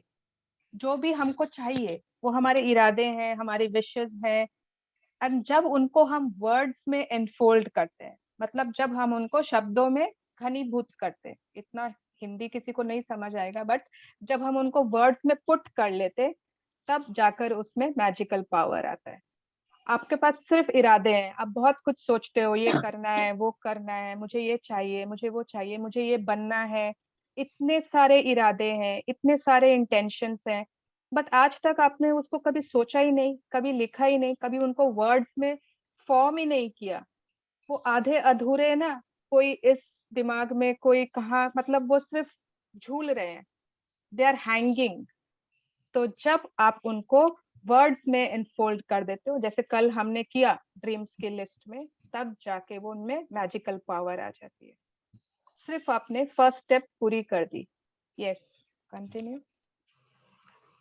जो भी हमको चाहिए वो हमारे इरादे हैं, हमारे विशेस हैं। और जब उनको हम वर्ड्स में एनफोल्ड करते हैं, मतलब जब हम उनको शब्दों में घनीभूत करते हैं, इतना हिंदी किसी को नहीं समझ आएगा, बट जब हम उनको वर्ड्स में पुट कर लेते, तब जाकर उसमें मैजिकल पावर आता है। आपके पास सिर्फ इरादे हैं, आप बहुत कुछ सोचते हो, ये करना है, वो करना है, मुझे ये चाहिए, मुझे वो चाहिए, मुझे ये बनना है, इतने सारे इरादे हैं, इतने सारे इंटेंशंस हैं, बट आज तक आपने उसको कभी सोचा ही नहीं, कभी लिखा ही नहीं, कभी उनको वर्ड्स में फॉर्म ही नहीं किया। वो आधे अधूरे ना, कोई इस दिमाग में, कोई कहाँ, मतलब वो सिर्फ झूल रहे हैं, दे आर हैंगिंग। तो जब आप उनको वर्ड्स में इनफोल्ड कर देते हो, जैसे कल हमने किया ड्रीम्स की लिस्ट में, तब जाके वो उनमें मैजिकल पावर आ जाती है। सिर्फ आपने फर्स्ट स्टेप पूरी कर दी। Yes, continue.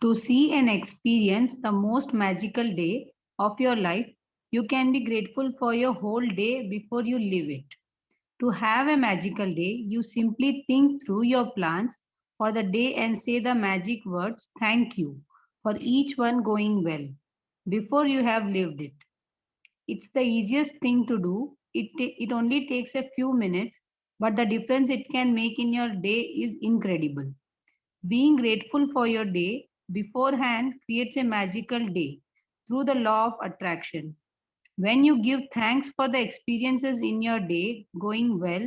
To see and experience the most magical day of your life, you can be grateful for your whole day before you live it. To have a magical day, you simply think through your plans for the day and say the magic words, thank you, for each one going well, before you have lived it. It's the easiest thing to do. It only takes a few minutes, but the difference it can make in your day is incredible. Being grateful for your day beforehand creates a magical day through the law of attraction. When you give thanks for the experiences in your day going well,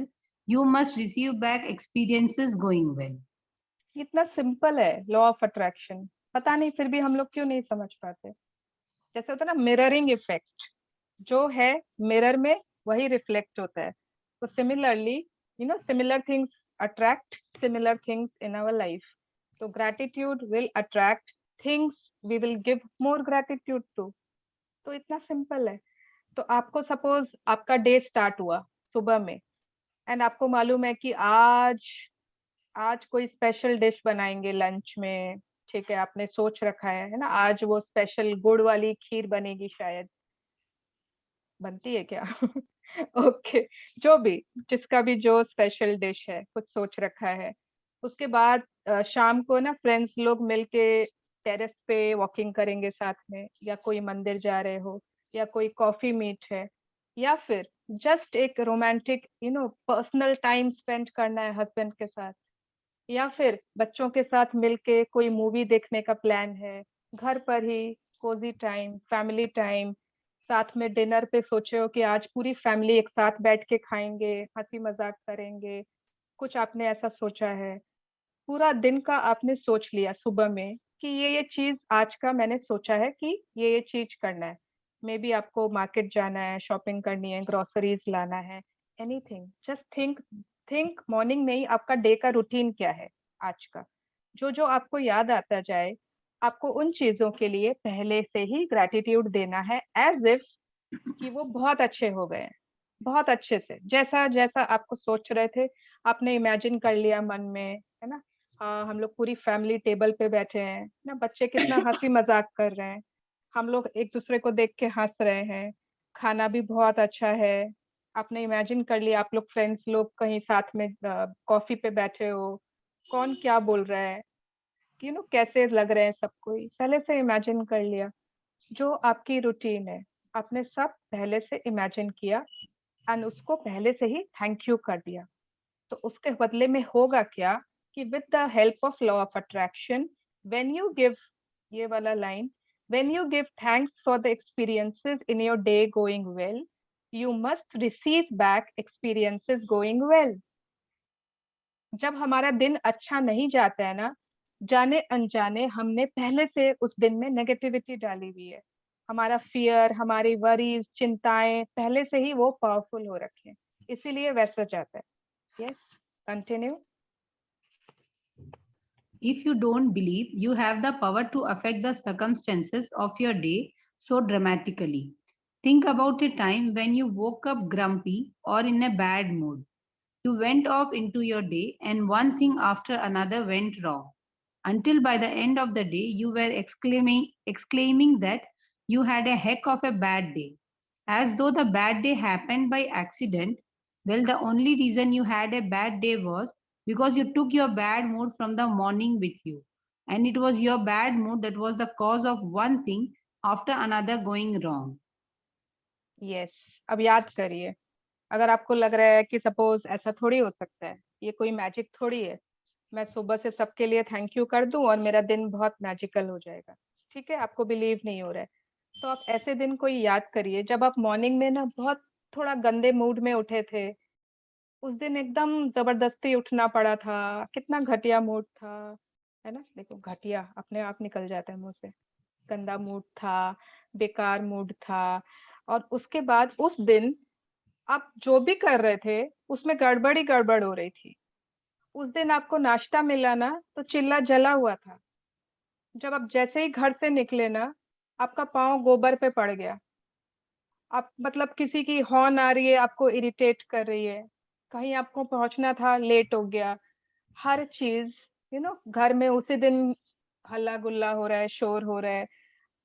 you must receive back experiences going well. इतना simple है law of attraction, पता नहीं फिर भी हम लोग क्यों नहीं समझ पाते। जैसे होता है ना मिररिंग इफेक्ट, जो है मिरर में वही रिफ्लेक्ट होता है। तो similarly similar things attract similar things in our life. तो gratitude will attract things we will give more gratitude to. तो इतना सिंपल है। तो आपको सपोज आपका डे स्टार्ट हुआ सुबह में, एंड आपको मालूम है कि आज कोई स्पेशल डिश बनाएंगे लंच में, ठीक है, आपने सोच रखा है ना, आज वो स्पेशल गुड़ वाली खीर बनेगी, शायद बनती है क्या? ओके, जो भी, जिसका भी जो स्पेशल डिश है, कुछ सोच रखा है। उसके बाद शाम को ना फ्रेंड्स लोग मिलके टेरेस पे वॉकिंग करेंगे साथ में, या कोई मंदिर जा रहे हो, या कोई कॉफी मीट है, या फिर जस्ट एक रोमांटिक पर्सनल टाइम स्पेंड करना है हस्बैंड के साथ, या फिर बच्चों के साथ मिलके कोई मूवी देखने का प्लान है, घर पर ही कोजी टाइम, फैमिली टाइम, साथ में डिनर पे सोचे हो कि आज पूरी फैमिली एक साथ बैठ के खाएंगे, हंसी मजाक करेंगे, कुछ आपने ऐसा सोचा है। पूरा दिन का आपने सोच लिया सुबह में कि ये चीज आज का मैंने सोचा है कि ये चीज करना है। मे बी आपको मार्केट जाना है, शॉपिंग करनी है, ग्रोसरीज लाना है, एनीथिंग। जस्ट थिंक मॉर्निंग में ही आपका डे का रूटीन क्या है आज का, जो जो आपको याद आता जाए, आपको उन चीजों के लिए पहले से ही ग्रैटिट्यूड देना है, एज इफ कि वो बहुत अच्छे हो गए हैं, बहुत अच्छे से, जैसा जैसा आपको सोच रहे थे, आपने इमेजिन कर लिया मन में, है ना। हम लोग पूरी फैमिली टेबल पे बैठे हैं ना, बच्चे कितना हंसी मजाक कर रहे हैं, हम लोग एक दूसरे को देख के हंस रहे हैं, खाना भी बहुत अच्छा है। आपने इमेजिन कर लिया आप लोग फ्रेंड्स लोग कहीं साथ में कॉफी पे बैठे हो, कौन क्या बोल रहा है, कैसे लग रहे हैं सबको, पहले से इमेजिन कर लिया। जो आपकी रूटीन है आपने सब पहले से इमेजिन किया, एंड उसको पहले से ही थैंक यू कर दिया। तो उसके बदले में होगा क्या कि with the help of law of attraction, when you give, ये वाला line, when you give thanks for the experiences in your day going well, you must receive back experiences going well. जब हमारा दिन अच्छा नहीं जाता है ना, जाने अनजाने हमने पहले से उस दिन में नेगेटिविटी डाली हुई है, हमारा फियर, हमारी वरीज, चिंताएं पहले से ही वो पावरफुल हो रखे हैं, इसीलिए वैसा जाता है। Yes, continue. If you don't believe you have the power to affect the circumstances of your day so dramatically, think about a time when you woke up grumpy or in a bad mood. You went off into your day and one thing after another went wrong, until by the end of the day you were exclaiming that you had a heck of a bad day, as though the bad day happened by accident. Well, the only reason you had a bad day was because you took your bad mood from the morning with you, and it was your bad mood that was the cause of one thing after another going wrong. Yes, अब याद करिए, अगर आपको लग रहा है कि suppose ऐसा थोड़ी हो सकता है, ये कोई मैजिक थोड़ी है, मैं सुबह से सबके लिए थैंक यू कर दूं और मेरा दिन बहुत मैजिकल हो जाएगा, ठीक है, आपको बिलीव नहीं हो रहा है, तो आप ऐसे दिन कोई याद करिए जब आप मॉर्निंग में ना बहुत थोड़ा गंदे मूड में उठे थे, उस दिन एकदम जबरदस्ती उठना पड़ा था, कितना घटिया मूड था, है ना, देखो घटिया अपने आप निकल जाता है मुंह से, गंदा मूड था, बेकार मूड था। और उसके बाद उस दिन आप जो भी कर रहे थे उसमें गड़बड़ ही गड़बड़ हो रही थी। उस दिन आपको नाश्ता मिला ना तो चिल्ला जला हुआ था। जब आप जैसे ही घर से निकले ना, आपका पाँव गोबर पे पड़ गया। आप मतलब किसी की हॉर्न आ रही है, आपको इरिटेट कर रही है, कहीं आपको पहुंचना था, लेट हो गया। हर चीज घर में उसी दिन हल्ला गुल्ला हो रहा है, शोर हो रहा है,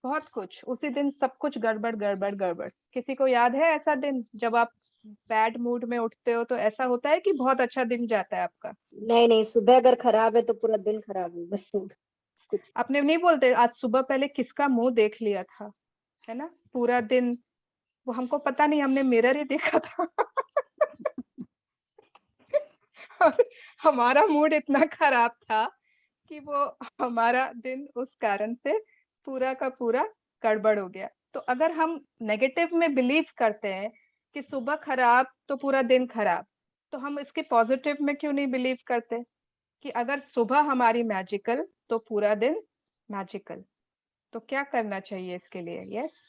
बहुत कुछ उसी दिन, सब कुछ गड़बड़ गड़बड़ गड़बड़। किसी को याद है ऐसा दिन जब आप बैड मूड में उठते हो तो ऐसा होता है कि बहुत अच्छा दिन जाता है आपका? नहीं नहीं, सुबह अगर खराब है तो पूरा दिन खराब होगा। कुछ आपने नहीं बोलते आज सुबह पहले किसका मुंह देख लिया था, है ना, पूरा दिन वो हमको पता नहीं, हमने मिरर ही देखा था। और हमारा मूड इतना खराब था कि वो हमारा दिन उस कारण से पूरा का पूरा गड़बड़ हो गया। तो अगर हम नेगेटिव में बिलीव करते हैं कि सुबह खराब तो पूरा दिन खराब, तो हम इसके पॉजिटिव में क्यों नहीं बिलीव करते कि अगर सुबह हमारी मैजिकल तो पूरा दिन मैजिकल? तो क्या करना चाहिए इसके लिए? Yes,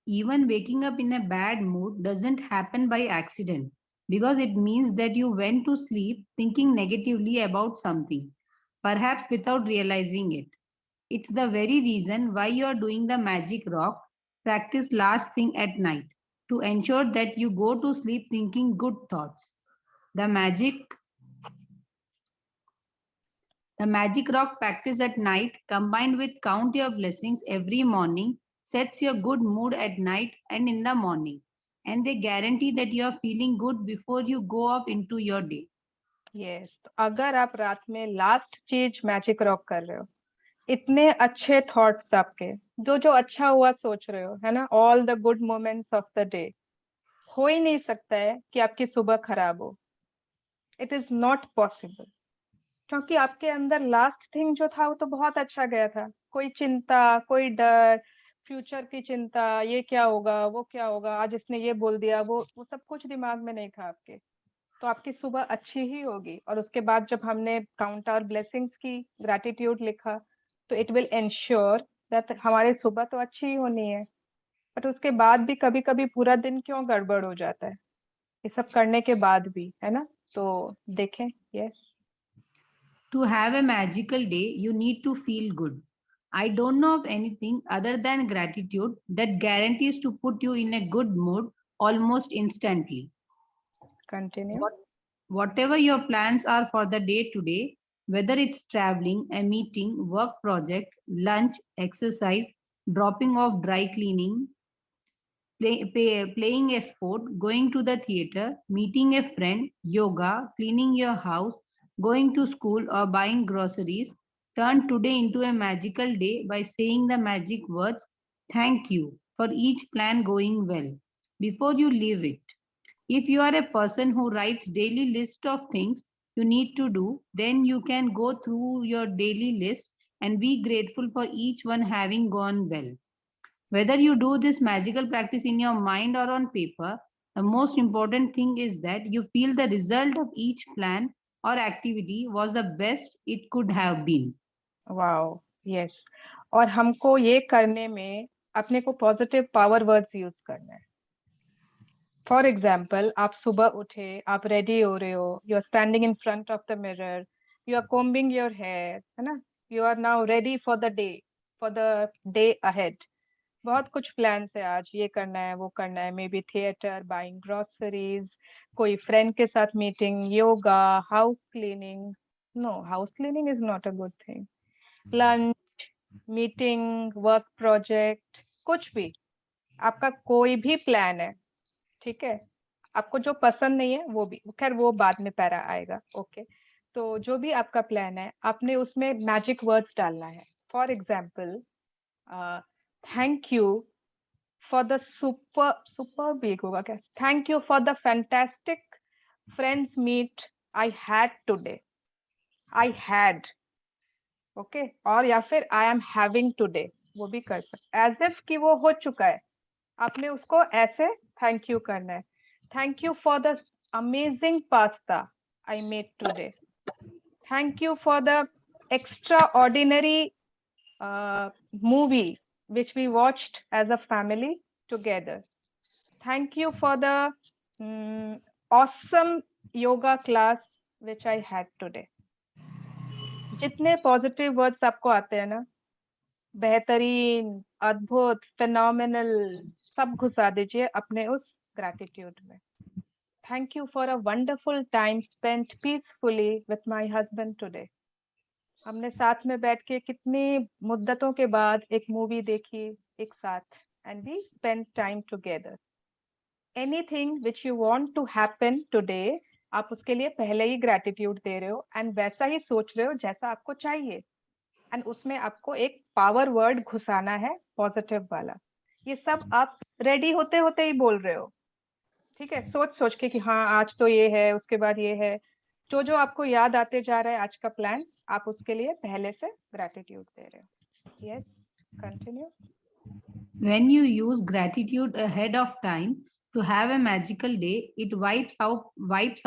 Even waking up in a bad mood doesn't happen by accident, because it means that you went to sleep thinking negatively about something, perhaps without realizing it. It's the very reason why you are doing the magic rock practice last thing at night, to ensure that you go to sleep thinking good thoughts. The magic rock practice at night, combined with count your blessings every morning, sets your good mood at night and in the morning, and they guarantee that you are feeling good before you go off into your day. Yes. तो अगर आप रात में last चीज magic rock कर रहे हो, इतने अच्छे थॉट्स आपके, जो जो अच्छा हुआ सोच रहे हो, है ना, all the good moments of the day, हो ही नहीं सकता है कि आपकी सुबह खराब हो। इट इज नॉट पॉसिबल, क्योंकि आपके अंदर लास्ट थिंग जो था वो तो बहुत अच्छा गया था। कोई चिंता, कोई डर, फ्यूचर की चिंता, ये क्या होगा, वो क्या होगा, आज इसने ये बोल दिया, वो सब कुछ दिमाग में नहीं था आपके। तो आपकी सुबह अच्छी ही होगी। और उसके बाद जब हमने काउंट आवर ब्लेसिंग्स की, ग्रैटिट्यूड लिखा, तो इट विल एंश्योर दैट हमारी सुबह तो अच्छी ही होनी है। बट उसके बाद भी कभी कभी पूरा दिन क्यों गड़बड़ हो जाता है, ये सब करने के बाद भी, है ना? तो देखें। Yes, To have a magical day, you need to feel good. I don't know of anything other than gratitude that guarantees to put you in a good mood almost instantly. Continue. Whatever your plans are for the day today, whether it's traveling, a meeting, work project, lunch, exercise, dropping off dry cleaning, playing a sport, going to the theater, meeting a friend, yoga, cleaning your house, going to school, or buying groceries, turn today into a magical day by saying the magic words, "Thank you," for each plan going well before you leave it. If you are a person who writes daily list of things you need to do, then you can go through your daily list and be grateful for each one having gone well. Whether you do this magical practice in your mind or on paper, the most important thing is that you feel the result of each plan or activity was the best it could have been. Wow, yes. और हमको ये करने में अपने को positive power words use करना है। For example, आप सुबह उठे, आप रेडी हो रहे हो, you are standing in front of the mirror, you are combing your hair, है ना, you are now ready for the day ahead. बहुत कुछ प्लान है, आज ये करना है, वो करना है, maybe theatre, buying groceries, कोई फ्रेंड के साथ meeting, yoga, house cleaning. No, house cleaning is not a good thing. Lunch, meeting, work project, कुछ भी आपका कोई भी प्लान है, ठीक है, आपको जो पसंद नहीं है वो भी, खैर वो बाद में पैरा आएगा। ओके, तो जो भी आपका प्लान है, आपने उसमें मैजिक वर्ड्स डालना है। For example, thank you for the super big होगा क्या, thank you for the fantastic friends meet I had today, I had, okay, और या फिर आई एम हैविंग टुडे, वो भी कर सकते, एज इफ कि वो हो चुका है, आपने उसको ऐसे थैंक यू करना है। Thank you for the amazing pasta I made today, Thank you for the extraordinary movie which we watched as a family together. Thank you for the awesome yoga class which I had today. जितने positive words आपको आते हैं ना, बेहतरीन, अद्भुत, phenomenal, सब घुसा दीजिए अपने उस ग्रैटिट्यूड में. Thank you for a wonderful time spent peacefully with my husband today. हमने साथ में बैठ के कितनी मुद्दतों के बाद एक मूवी देखी एक साथ, and we spent time together. Anything which you want to happen today, आप उसके लिए पहले ही ग्रैटिट्यूड दे रहे हो एंड वैसा ही सोच रहे हो जैसा आपको चाहिए, एंड उसमें आपको एक पावर वर्ड घुसाना है पॉजिटिव वाला. ये सब आप रेडी होते होते ही बोल रहे हो, ठीक है, सोच सोच के कि हाँ आज तो ये है, उसके बाद ये है, जो आपको याद आते जा रहा है आज का प्लान्स, आप उसके लिए पहले से ग्रैटिट्यूड दे रहे हो. Yes, continue. When you use gratitude ahead of time to have a magical day, it wipes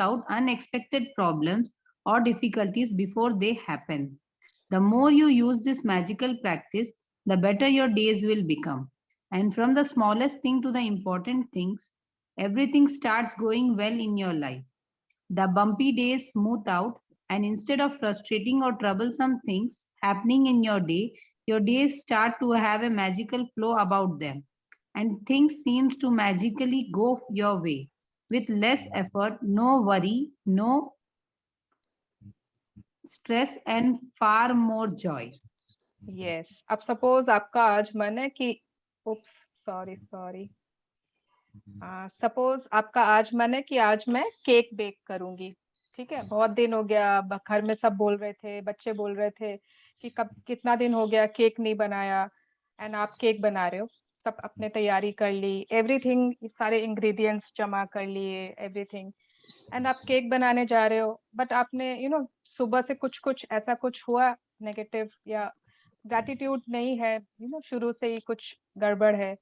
out unexpected problems or difficulties before they happen. The more you use this magical practice, the better your days will become. And from the smallest thing to the important things, everything starts going well in your life. The bumpy days smooth out, and instead of frustrating or troublesome things happening in your days start to have a magical flow about them, and things seems to magically go your way with less effort, no worry, no stress, and far more joy. Yes. अब suppose आपका आज मन है कि suppose आपका आज मन है कि आज मैं केक बेक करूंगी, ठीक है, बहुत दिन हो गया, घर में सब बोल रहे थे, बच्चे बोल रहे थे कि कब कितना दिन हो गया केक नहीं बनाया, एंड आप केक बना रहे हो, सब अपने तैयारी कर ली, एवरीथिंग, सारे इंग्रेडिएंट्स जमा कर लिए, एवरीथिंग, एंड आप केक बनाने जा रहे हो, बट आपने सुबह से कुछ ऐसा कुछ हुआ नेगेटिव, या ग्रैटिट्यूड नहीं है, शुरू से ही कुछ गड़बड़ है,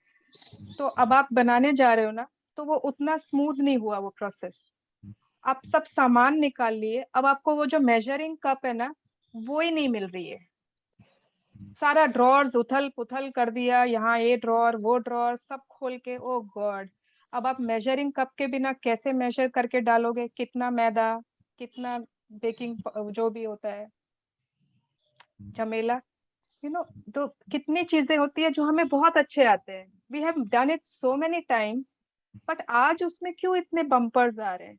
तो अब आप बनाने जा रहे हो ना, तो वो उतना स्मूथ नहीं हुआ वो प्रोसेस. आप सब सामान निकाल लिए, अब आपको वो जो मेजरिंग कप है ना, वो ही नहीं मिल रही है, सारा ड्रॉर्स उथल पुथल कर दिया, यहाँ ये ड्रॉर वो ड्रॉर सब खोल के, ओ गॉड, अब आप मेजरिंग कप के बिना कैसे मेजर करके डालोगे, कितना मैदा, कितना बेकिंग जो भी होता है, झमेला, तो कितनी चीजें होती है जो हमें बहुत अच्छे आते हैं, we have done it so many times, but आज उसमें क्यों इतने बम्पर्स आ रहे हैं,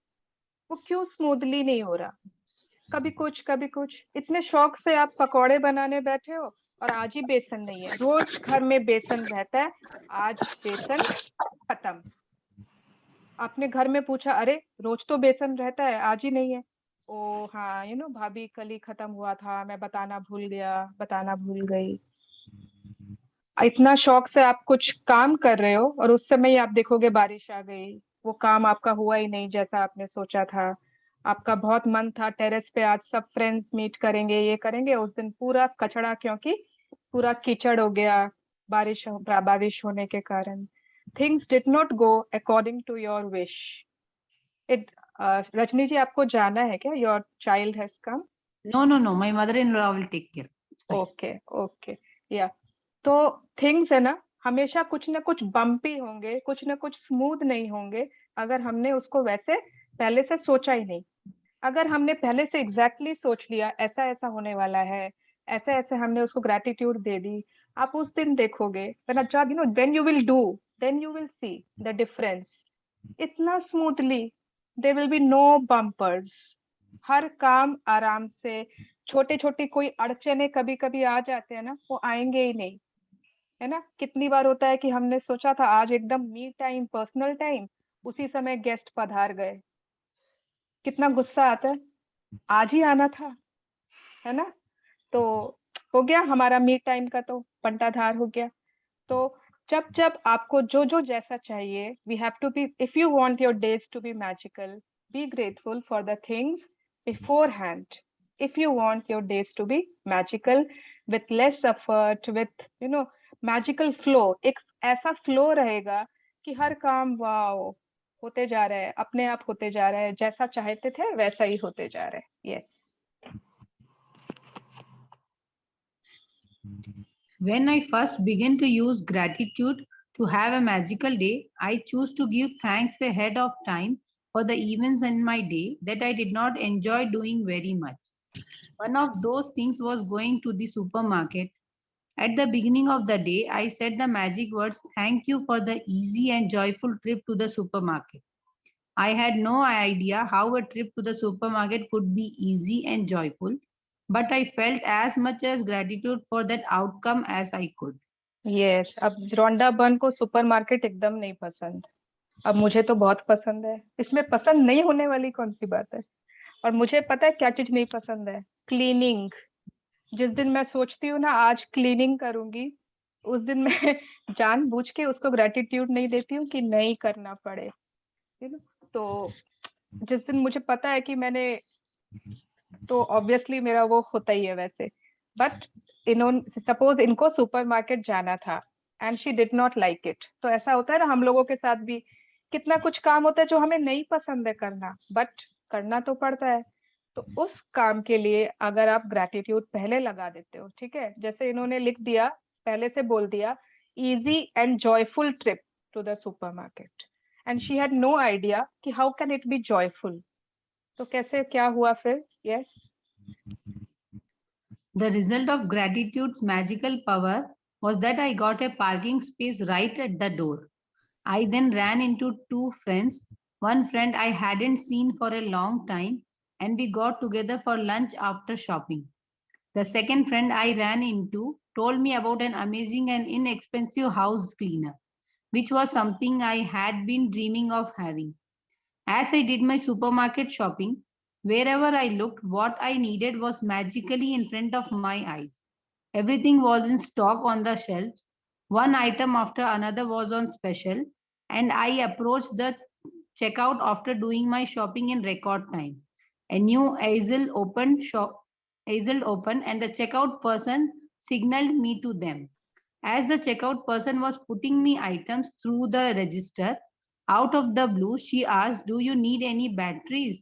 वो क्यों स्मूथली नहीं हो रहा, कभी कुछ, इतने शौक से आप पकौड़े बनाने बैठे हो और आज ही बेसन नहीं है, रोज घर में बेसन रहता है, आज बेसन खत्म. आपने घर में पूछा, अरे रोज तो बेसन रहता है, आज ही नहीं है, ओ हाँ भाभी कल ही खत्म हुआ था, मैं बताना भूल गई. इतना शौक से आप कुछ काम कर रहे हो और उस समय ही आप देखोगे बारिश आ गई, वो काम आपका हुआ ही नहीं जैसा आपने सोचा था. आपका बहुत मन था टेरेस पे आज सब फ्रेंड्स मीट करेंगे, ये करेंगे, उस दिन पूरा कचड़ा, क्योंकि पूरा कीचड़ हो गया बारिश होने के कारण. Things did not go according to your wish. Rajni ji, आपको जाना है क्या? Your child has come. No, my mother-in-law will take care. Okay, या तो थिंग्स है ना, हमेशा कुछ ना कुछ बम्पी होंगे, कुछ ना कुछ स्मूथ नहीं होंगे, अगर हमने उसको वैसे पहले से सोचा ही नहीं. अगर हमने पहले से एग्जैक्टली सोच लिया ऐसा ऐसा होने वाला है, ऐसे ऐसे हमने उसको ग्रैटिट्यूड दे दी, आप उस दिन देखोगे when you will do, then you will see the difference. इतना smoothly, there will be no bumpers. हर काम आराम से, छोटे छोटे कोई अड़चने कभी कभी आ जाते हैं ना, वो आएंगे ही नहीं, है ना. कितनी बार होता है कि हमने सोचा था आज एकदम मी टाइम, पर्सनल टाइम, उसी समय गेस्ट पधार गए, कितना गुस्सा आता है, आज ही आना था, है ना. तो हो गया हमारा मी टाइम का तो पंटाधार हो गया. तो जब आपको जो जैसा चाहिए, we have to be, if you want your days to be magical, be grateful for the things beforehand. If you want your days to be magical, with less effort, with magical flow, एक ऐसा flow रहेगा कि हर काम wow होते जा रहा है, अपने आप होते जा रहा है, जैसा चाहते थे वैसा ही होते जा रहा है. Yes. When I first began to use gratitude to have a magical day, I choose to give thanks ahead of time for the events in my day that I did not enjoy doing very much. One of those things was going to the supermarket. At the beginning of the day, I said the magic words, "Thank you for the easy and joyful trip to the supermarket." I had no idea how a trip to the supermarket could be easy and joyful, but I felt as much as gratitude for that outcome as I could. Yes, अब रोंडा बन को supermarket एकदम नहीं पसंद। अब मुझे तो बहुत पसंद है। इसमें पसंद नहीं होने वाली कौन सी बात है। और मुझे पता है क्या चीज नहीं पसंद है, क्लीनिंग। जिस दिन मैं सोचती हूँ ना आज क्लीनिंग करूंगी, उस दिन मैं जानबूझ के उसको ग्रेटिट्यूड नहीं देती हूँ कि नहीं करना पड़े। तो जिस दिन मुझे पता है कि मैंने, तो ऑब्वियसली मेरा वो होता ही है वैसे। बट इन्होंने सपोज इनको सुपरमार्केट जाना था and she did not like it, तो ऐसा होता है ना हम लोगों के साथ भी, कितना कुछ काम होता है जो हमें नहीं पसंद है करना, बट करना तो पड़ता है। तो उस काम के लिए अगर आप ग्रेटिट्यूड पहले लगा देते हो, ठीक है, जैसे इन्होंने लिख दिया, पहले से बोल दिया easy and joyful trip to the supermarket, and she had no idea कि how can it be joyful. तो कैसे क्या हुआ फिर? Yes, The result of gratitude's magical power was that I got a parking space right at the door. I then ran into two friends. One friend I hadn't seen for a long time, and we got together for lunch after shopping. The second friend I ran into told me about an amazing and inexpensive house cleaner, which was something I had been dreaming of having. As I did my supermarket shopping, wherever I looked, what I needed was magically in front of my eyes. Everything was in stock on the shelves. One item after another was on special, and I approached the checkout after doing my shopping in record time. A new easel opened, and the checkout person signaled me to them. As the checkout person was putting me items through the register, out of the blue, she asked, "Do you need any batteries?"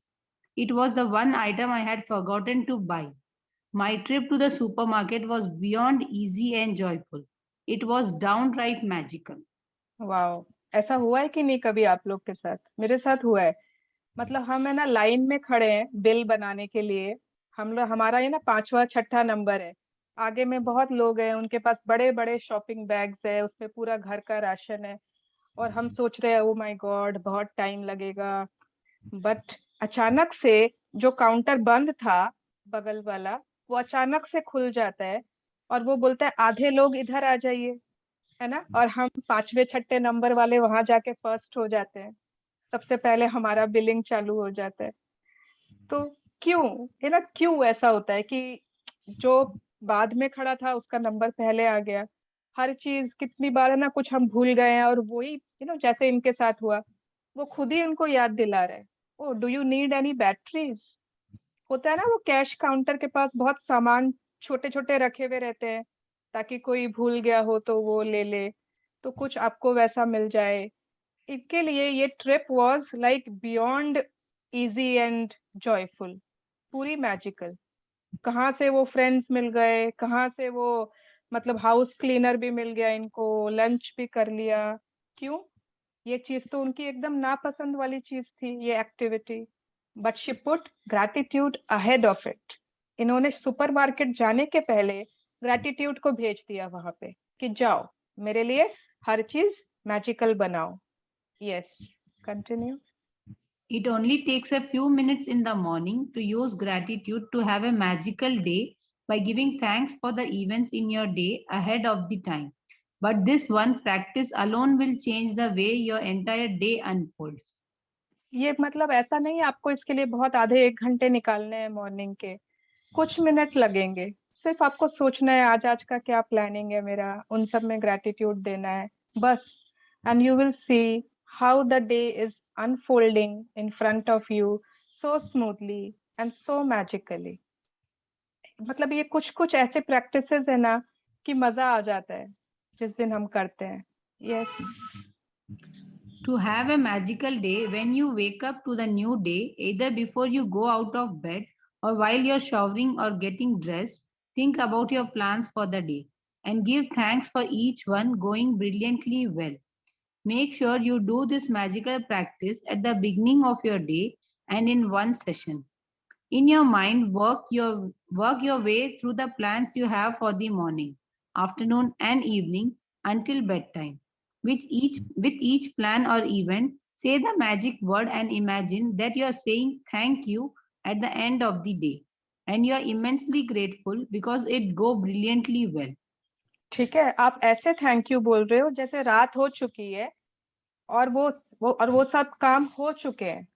It was the one item I had forgotten to buy. My trip to the supermarket was beyond easy and joyful. It was downright magical. Wow, ऐसा हुआ है कि नहीं कभी आप लोग के साथ? मेरे साथ हुआ है। मतलब हम है ना लाइन में खड़े हैं बिल बनाने के लिए, हम लोग, हमारा ये ना 5वां 6ठा नंबर है, आगे में बहुत लोग हैं, उनके पास बड़े बड़े शॉपिंग बैग्स है, उसमें पूरा घर का राशन है, और हम सोच रहे हैं ओ माय गॉड बहुत टाइम लगेगा। बट अचानक से जो काउंटर बंद था बगल वाला, वो अचानक से खुल जाता है और वो बोलता है आधे लोग इधर आ जाइए, है ना, और हम 5वें 6ठे नंबर वाले वहां जाके फर्स्ट हो जाते हैं, सबसे पहले हमारा बिलिंग चालू हो जाता है। तो क्यों, है ना, क्यों ऐसा होता है कि जो बाद में खड़ा था उसका नंबर पहले आ गया? हर चीज कितनी बार है ना, कुछ हम भूल गए हैं, और वही जैसे इनके साथ हुआ, वो खुद ही उनको याद दिला रहे, oh do you need any batteries. होता है ना, वो कैश काउंटर के पास बहुत सामान छोटे छोटे रखे हुए रहते हैं ताकि कोई भूल गया हो तो वो ले ले, तो कुछ आपको वैसा मिल जाए। इनके लिए ये trip was like beyond easy and joyful, पूरी मैजिकल। कहाँ से वो फ्रेंड्स मिल गए, कहाँ से वो मतलब हाउस क्लीनर भी मिल गया इनको, लंच भी कर लिया। क्यों? ये चीज तो उनकी एकदम नापसंद वाली चीज थी, ये activity, but she put gratitude ahead of it. इन्होंने सुपरमार्केट जाने के पहले ग्रैटिट्यूड को भेज दिया वहां पे कि जाओ मेरे लिए हर चीज मैजिकल बनाओ। Yes, continue. It only takes a few minutes in the morning to use gratitude to have a magical day by giving thanks for the events in your day ahead of the time. But this one practice alone will change the way your entire day unfolds. ये मतलब ऐसा नहीं है आपको इसके लिए बहुत आधे 1 घंटे निकालने हैं मॉर्निंग के, कुछ मिनट लगेंगे, सिर्फ आपको सोचना है आज आज का क्या प्लानिंग है मेरा, उन सब में ग्रैटिट्यूड देना है बस, and you will see how the day is unfolding in front of you so smoothly and so magically. मतलब ये कुछ कुछ ऐसे प्रैक्टिसेस है ना कि मजा आ जाता है जिस दिन हम करते हैं। Yes. To have a magical day when you wake up to the new day, either before you go out of bed or while you're showering or getting dressed, think about your plans for the day. and give thanks for each one going brilliantly well. Make sure you do this magical practice at the beginning of your day and in one session. In your mind, work your way through the plans you have for the morning, afternoon, and evening until bedtime. With each plan or event, say the magic word and imagine that you are saying thank you at the end of the day, and you are immensely grateful because it go brilliantly well. ठीक है, आप ऐसे thank you बोल रहे हो जैसे रात हो चुकी है और वो सब काम हो चुके हैं।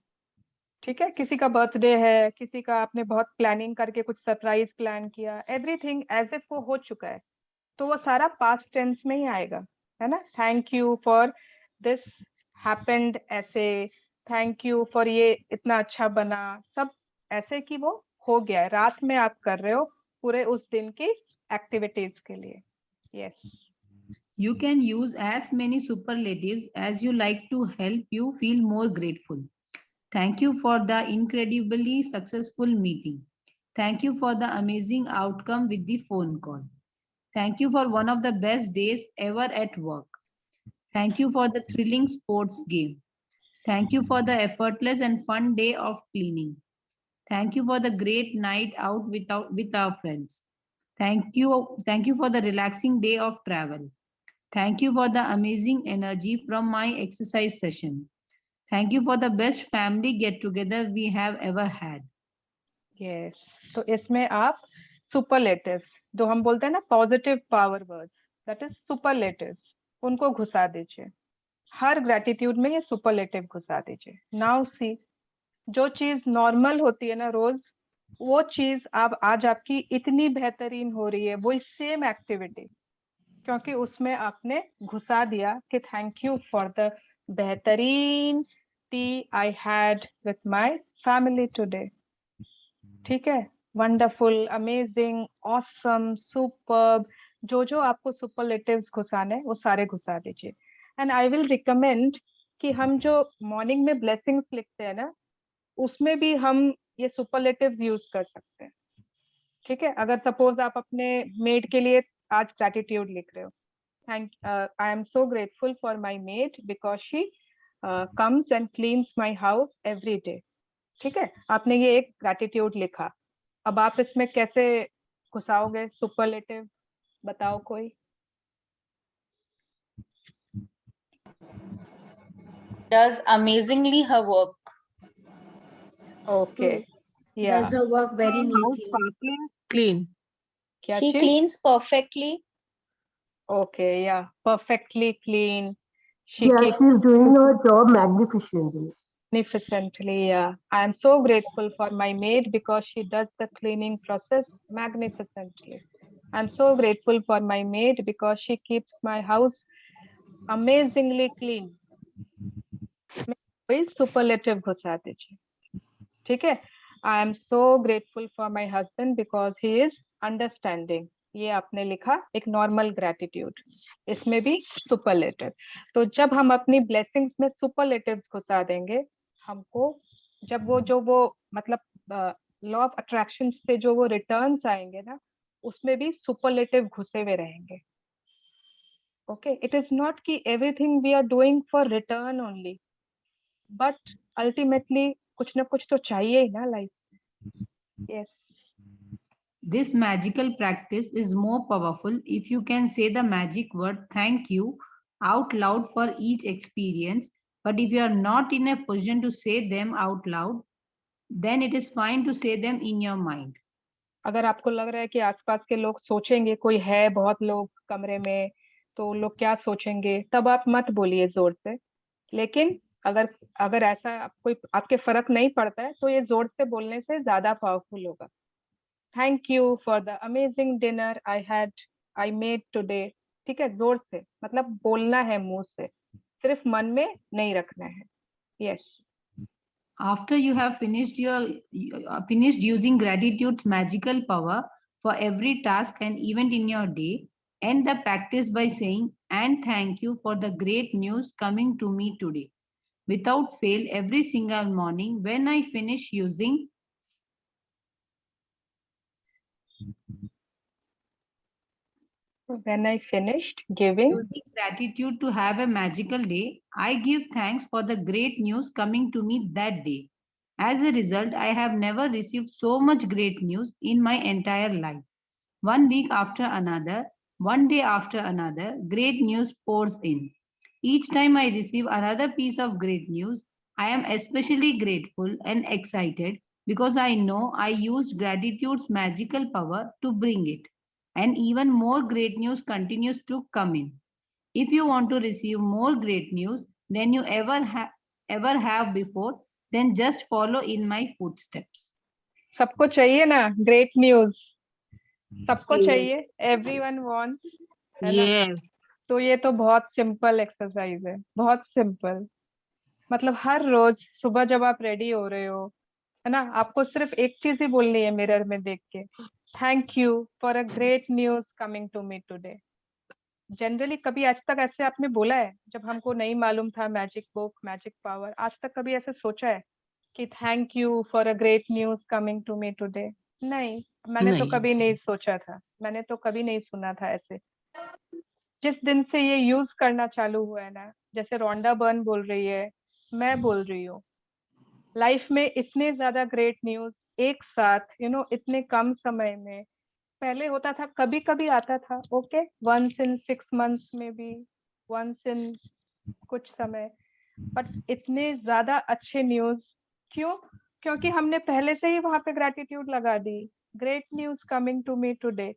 ठीक है, किसी का बर्थडे है, किसी का आपने बहुत प्लानिंग करके कुछ सरप्राइज प्लान किया, एवरीथिंग एज इफ वो हो चुका है, तो वो सारा पास्ट टेंस में ही आएगा, है ना। Thank you for this happened, ऐसे थैंक यू फॉर ये इतना अच्छा बना, सब ऐसे कि वो हो गया है, रात में आप कर रहे हो पूरे उस दिन की एक्टिविटीज के लिए। Yes. You can use as many superlatives as you like to help you feel more grateful. Thank you for the incredibly successful meeting. Thank you for the amazing outcome with the phone call. Thank you for one of the best days ever at work. Thank you for the thrilling sports game. Thank you for the effortless and fun day of cleaning. Thank you for the great night out with our friends. Thank you for the relaxing day of travel. Thank you for the amazing energy from my exercise session. Thank you for the best family get together we have ever had. Yes. तो इसमें आप superlatives, जो हम बोलते हैं ना positive power words, that is superlatives, उनको घुसा दीजिए। हर ग्रेटिट्यूड में ये सुपरलेटिव घुसा दीजिए। नाउ सी, जो चीज नॉर्मल होती है ना रोज, वो चीज अब आज आपकी इतनी बेहतरीन हो रही है, वो सेम एक्टिविटी, क्योंकि उसमें आपने घुसा दिया कि थैंक यू फॉर द बेहतरीन T I had with my family today. ठीक है, वंडरफुल, अमेजिंग, ऑसम, सुपर्ब, जो आपको सुपरलेटिव्स घुसाने वो सारे घुसा दीजिए। एंड आई विल रिकमेंड कि हम जो मॉर्निंग में ब्लेसिंग्स लिखते हैं ना, उसमें भी हम ये सुपरलेटिव्स यूज कर सकते हैं। ठीक है, अगर सपोज आप अपने मेड के लिए आज ग्रैटिट्यूड लिख रहे हो, I am so grateful for my made because she comes and cleans my house every day. ठीक है, आपने ये एक ग्रैटिट्यूड लिखा, अब आप इसमें कैसे घुसाओगे सुपरलेटिव, बताओ कोई। Does amazingly her work. Okay. Yeah. Does her work very House neatly. sparkling clean. क्या She चीज? cleans perfectly. Okay, yeah, perfectly clean. She Yeah, keeps she's doing her job magnificently. magnificently. Yeah, I am so grateful for my maid because she does the cleaning process magnificently. I'm so grateful for my maid because she keeps my house amazingly clean. कोई superlative घुसा दीजिए। ठीक है, I am so grateful for my husband because he is understanding. ये आपने लिखा एक normal gratitude, इसमें भी सुपरलेटिव। तो जब हम अपनी ब्लेसिंग्स में सुपरलेटिव्स घुसा देंगे, हमको जब वो मतलब लॉ ऑफ अट्रैक्शन से जो वो रिटर्न्स आएंगे ना, उसमें भी सुपरलेटिव घुसे हुए रहेंगे। ओके, इट इज नॉट कि everything we are doing for return only, but ultimately कुछ ना कुछ तो चाहिए ही ना लाइफ में। Yes. This magical practice is more powerful if you can say the magic word thank you out loud for each experience. But if you are not in a position to say them out loud, then it is fine to say them in your mind. अगर आपको लग रहा है कि आसपास के लोग सोचेंगे, कोई है बहुत लोग कमरे में, तो लोग क्या सोचेंगे, तब आप मत बोलिए जोर से। लेकिन अगर ऐसा कोई आपके फर्क नहीं पड़ता है, तो ये जोर से बोलने से ज्यादा पावरफुल होगा। Thank you for the amazing dinner I made today. ठीक है, जोर से, मतलब बोलना है मुंह से, सिर्फ मन में नहीं रखना है। Yes. After you have finished using gratitude's magical power for every task and event in your day, end the practice by saying, and thank you for the great news coming to me today. Without fail, every single morning when I finish using When I finished giving using gratitude to have a magical day, I give thanks for the great news coming to me that day. As a result, I have never received so much great news in my entire life. One week after another, one day after another, great news pours in. Each time I receive another piece of great news, I am especially grateful and excited because I know I used gratitude's magical power to bring it. And even more great news continues to come in. If you want to receive more great news than you ever have before, then just follow in my footsteps. सबको चाहिए ना great news, सबको Yes. चाहिए, everyone wants, है ना? Yes. तो ये तो बहुत सिंपल एक्सरसाइज है, बहुत सिंपल। मतलब हर रोज सुबह जब आप रेडी हो रहे हो, है ना, आपको सिर्फ एक चीज ही बोलनी है मिरर में देख के, thank you for a great news coming to me today. Generally कभी आज तक ऐसे आपने बोला है जब हमको नहीं मालूम था मैजिक बुक, मैजिक पावर, आज तक कभी ऐसे सोचा है कि thank you for a great news coming to me today? नहीं, मैंने तो नहीं, कभी नहीं सोचा था, मैंने तो कभी नहीं सुना था ऐसे। जिस दिन से ये यूज करना चालू हुआ है ना, जैसे रोंडा बर्न बोल रही है, मैं बोल रही हूँ, लाइफ में इतने ज्यादा ग्रेट न्यूज एक साथ इतने कम समय में, पहले होता था कभी कभी आता था, ओके, वंस इन 6 months में भी, वंस इन कुछ समय, बट इतने ज्यादा अच्छे न्यूज क्यों? क्योंकि हमने पहले से ही वहां पे ग्रेटिट्यूड लगा दी, great news coming to me today.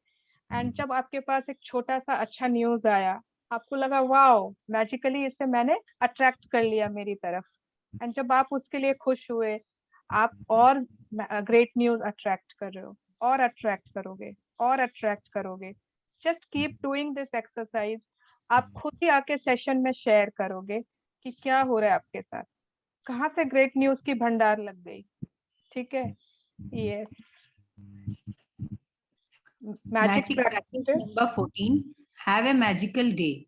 And जब आपके पास एक छोटा सा अच्छा न्यूज आया, आपको लगा वाओ, मैजिकली इसे मैंने अट्रैक्ट कर लिया मेरी तरफ। एंड जब आप उसके लिए खुश हुए, आप और ग्रेट न्यूज अट्रैक्ट कर रहे हो, और अट्रैक्ट करोगे, और अट्रैक्ट करोगे। Just keep doing this exercise. आप खुद ही आके सेशन में शेयर करोगे कि क्या हो रहा है आपके साथ, कहाँ से ग्रेट न्यूज की भंडार लग गई। ठीक है? Yes. Magic practice number 14. Have a magical day.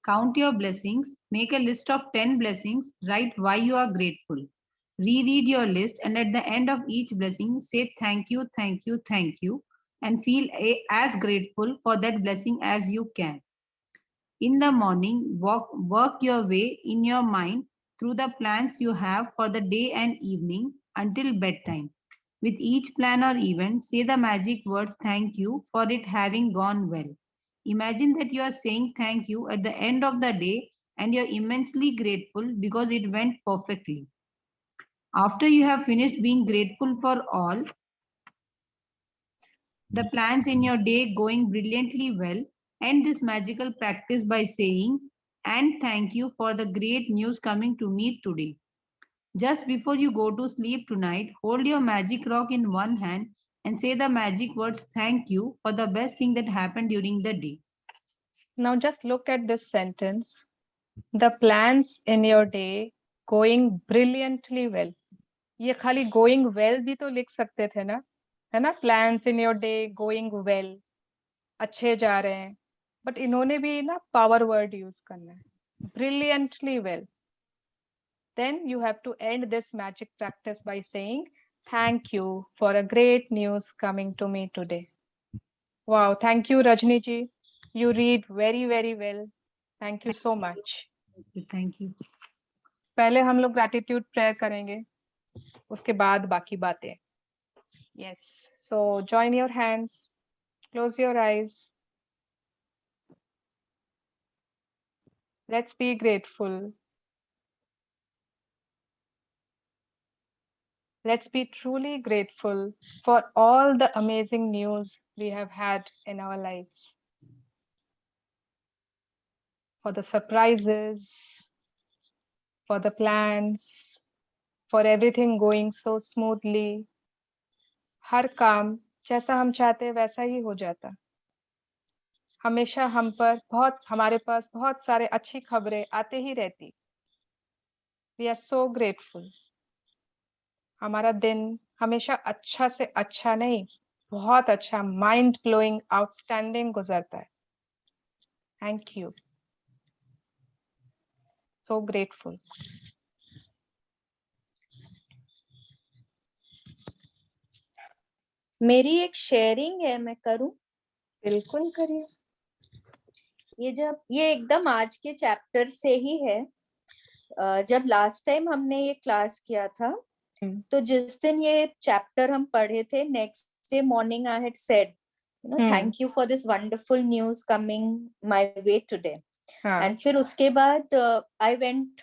Count your blessings. Make a list of 10 blessings. Write why you are grateful. Reread your list, and at the end of each blessing, say thank you, thank you, thank you, and feel as grateful for that blessing as you can. In the morning, work your way in your mind through the plans you have for the day and evening until bedtime. With each plan or event, say the magic words thank you for it having gone well. Imagine that you are saying thank you at the end of the day and you're immensely grateful because it went perfectly. After you have finished being grateful for all the plans in your day going brilliantly well, end this magical practice by saying, and thank you for the great news coming to me today. Just before you go to sleep tonight, hold your magic rock in one hand and say the magic words thank you for the best thing that happened during the day. Now just look at this sentence. The plans in your day going brilliantly well. ये खाली going well भी तो लिख सकते थे ना, है ना? Plans in your day going well, अच्छे जा रहे हैं, बट इन्होंने भी ना पावर वर्ड यूज करना है, brilliantly well. Then you have to end this magic practice by saying, thank you for a great news coming to me today. Wow, thank you, Rajni ji. You read very, very well. Thank you so much. Thank you. पहले हम लोग gratitude prayer करेंगे, उसके बाद बाकी बातें. Yes. So join your hands, close your eyes. Let's be grateful. Let's be truly grateful for all the amazing news we have had in our lives. For the surprises, for the plans, for everything going so smoothly. हर काम जैसा हम चाहते वैसा ही हो जाता। हमेशा हमारे पास बहुत सारे अच्छी खबरें आते ही रहती। We are so grateful. हमारा दिन हमेशा अच्छा से अच्छा नहीं, बहुत अच्छा, माइंड ब्लोइंग, आउटस्टैंडिंग गुजरता है। Thank you, so grateful. मेरी एक शेयरिंग है, मैं करूं? बिल्कुल करिए। ये एकदम आज के चैप्टर से ही है। जब लास्ट टाइम हमने ये क्लास किया था, तो जिस दिन ये चैप्टर हम पढ़े थे, next day morning I had said, you know, thank you for this wonderful news coming my way today. And फिर उसके बाद I went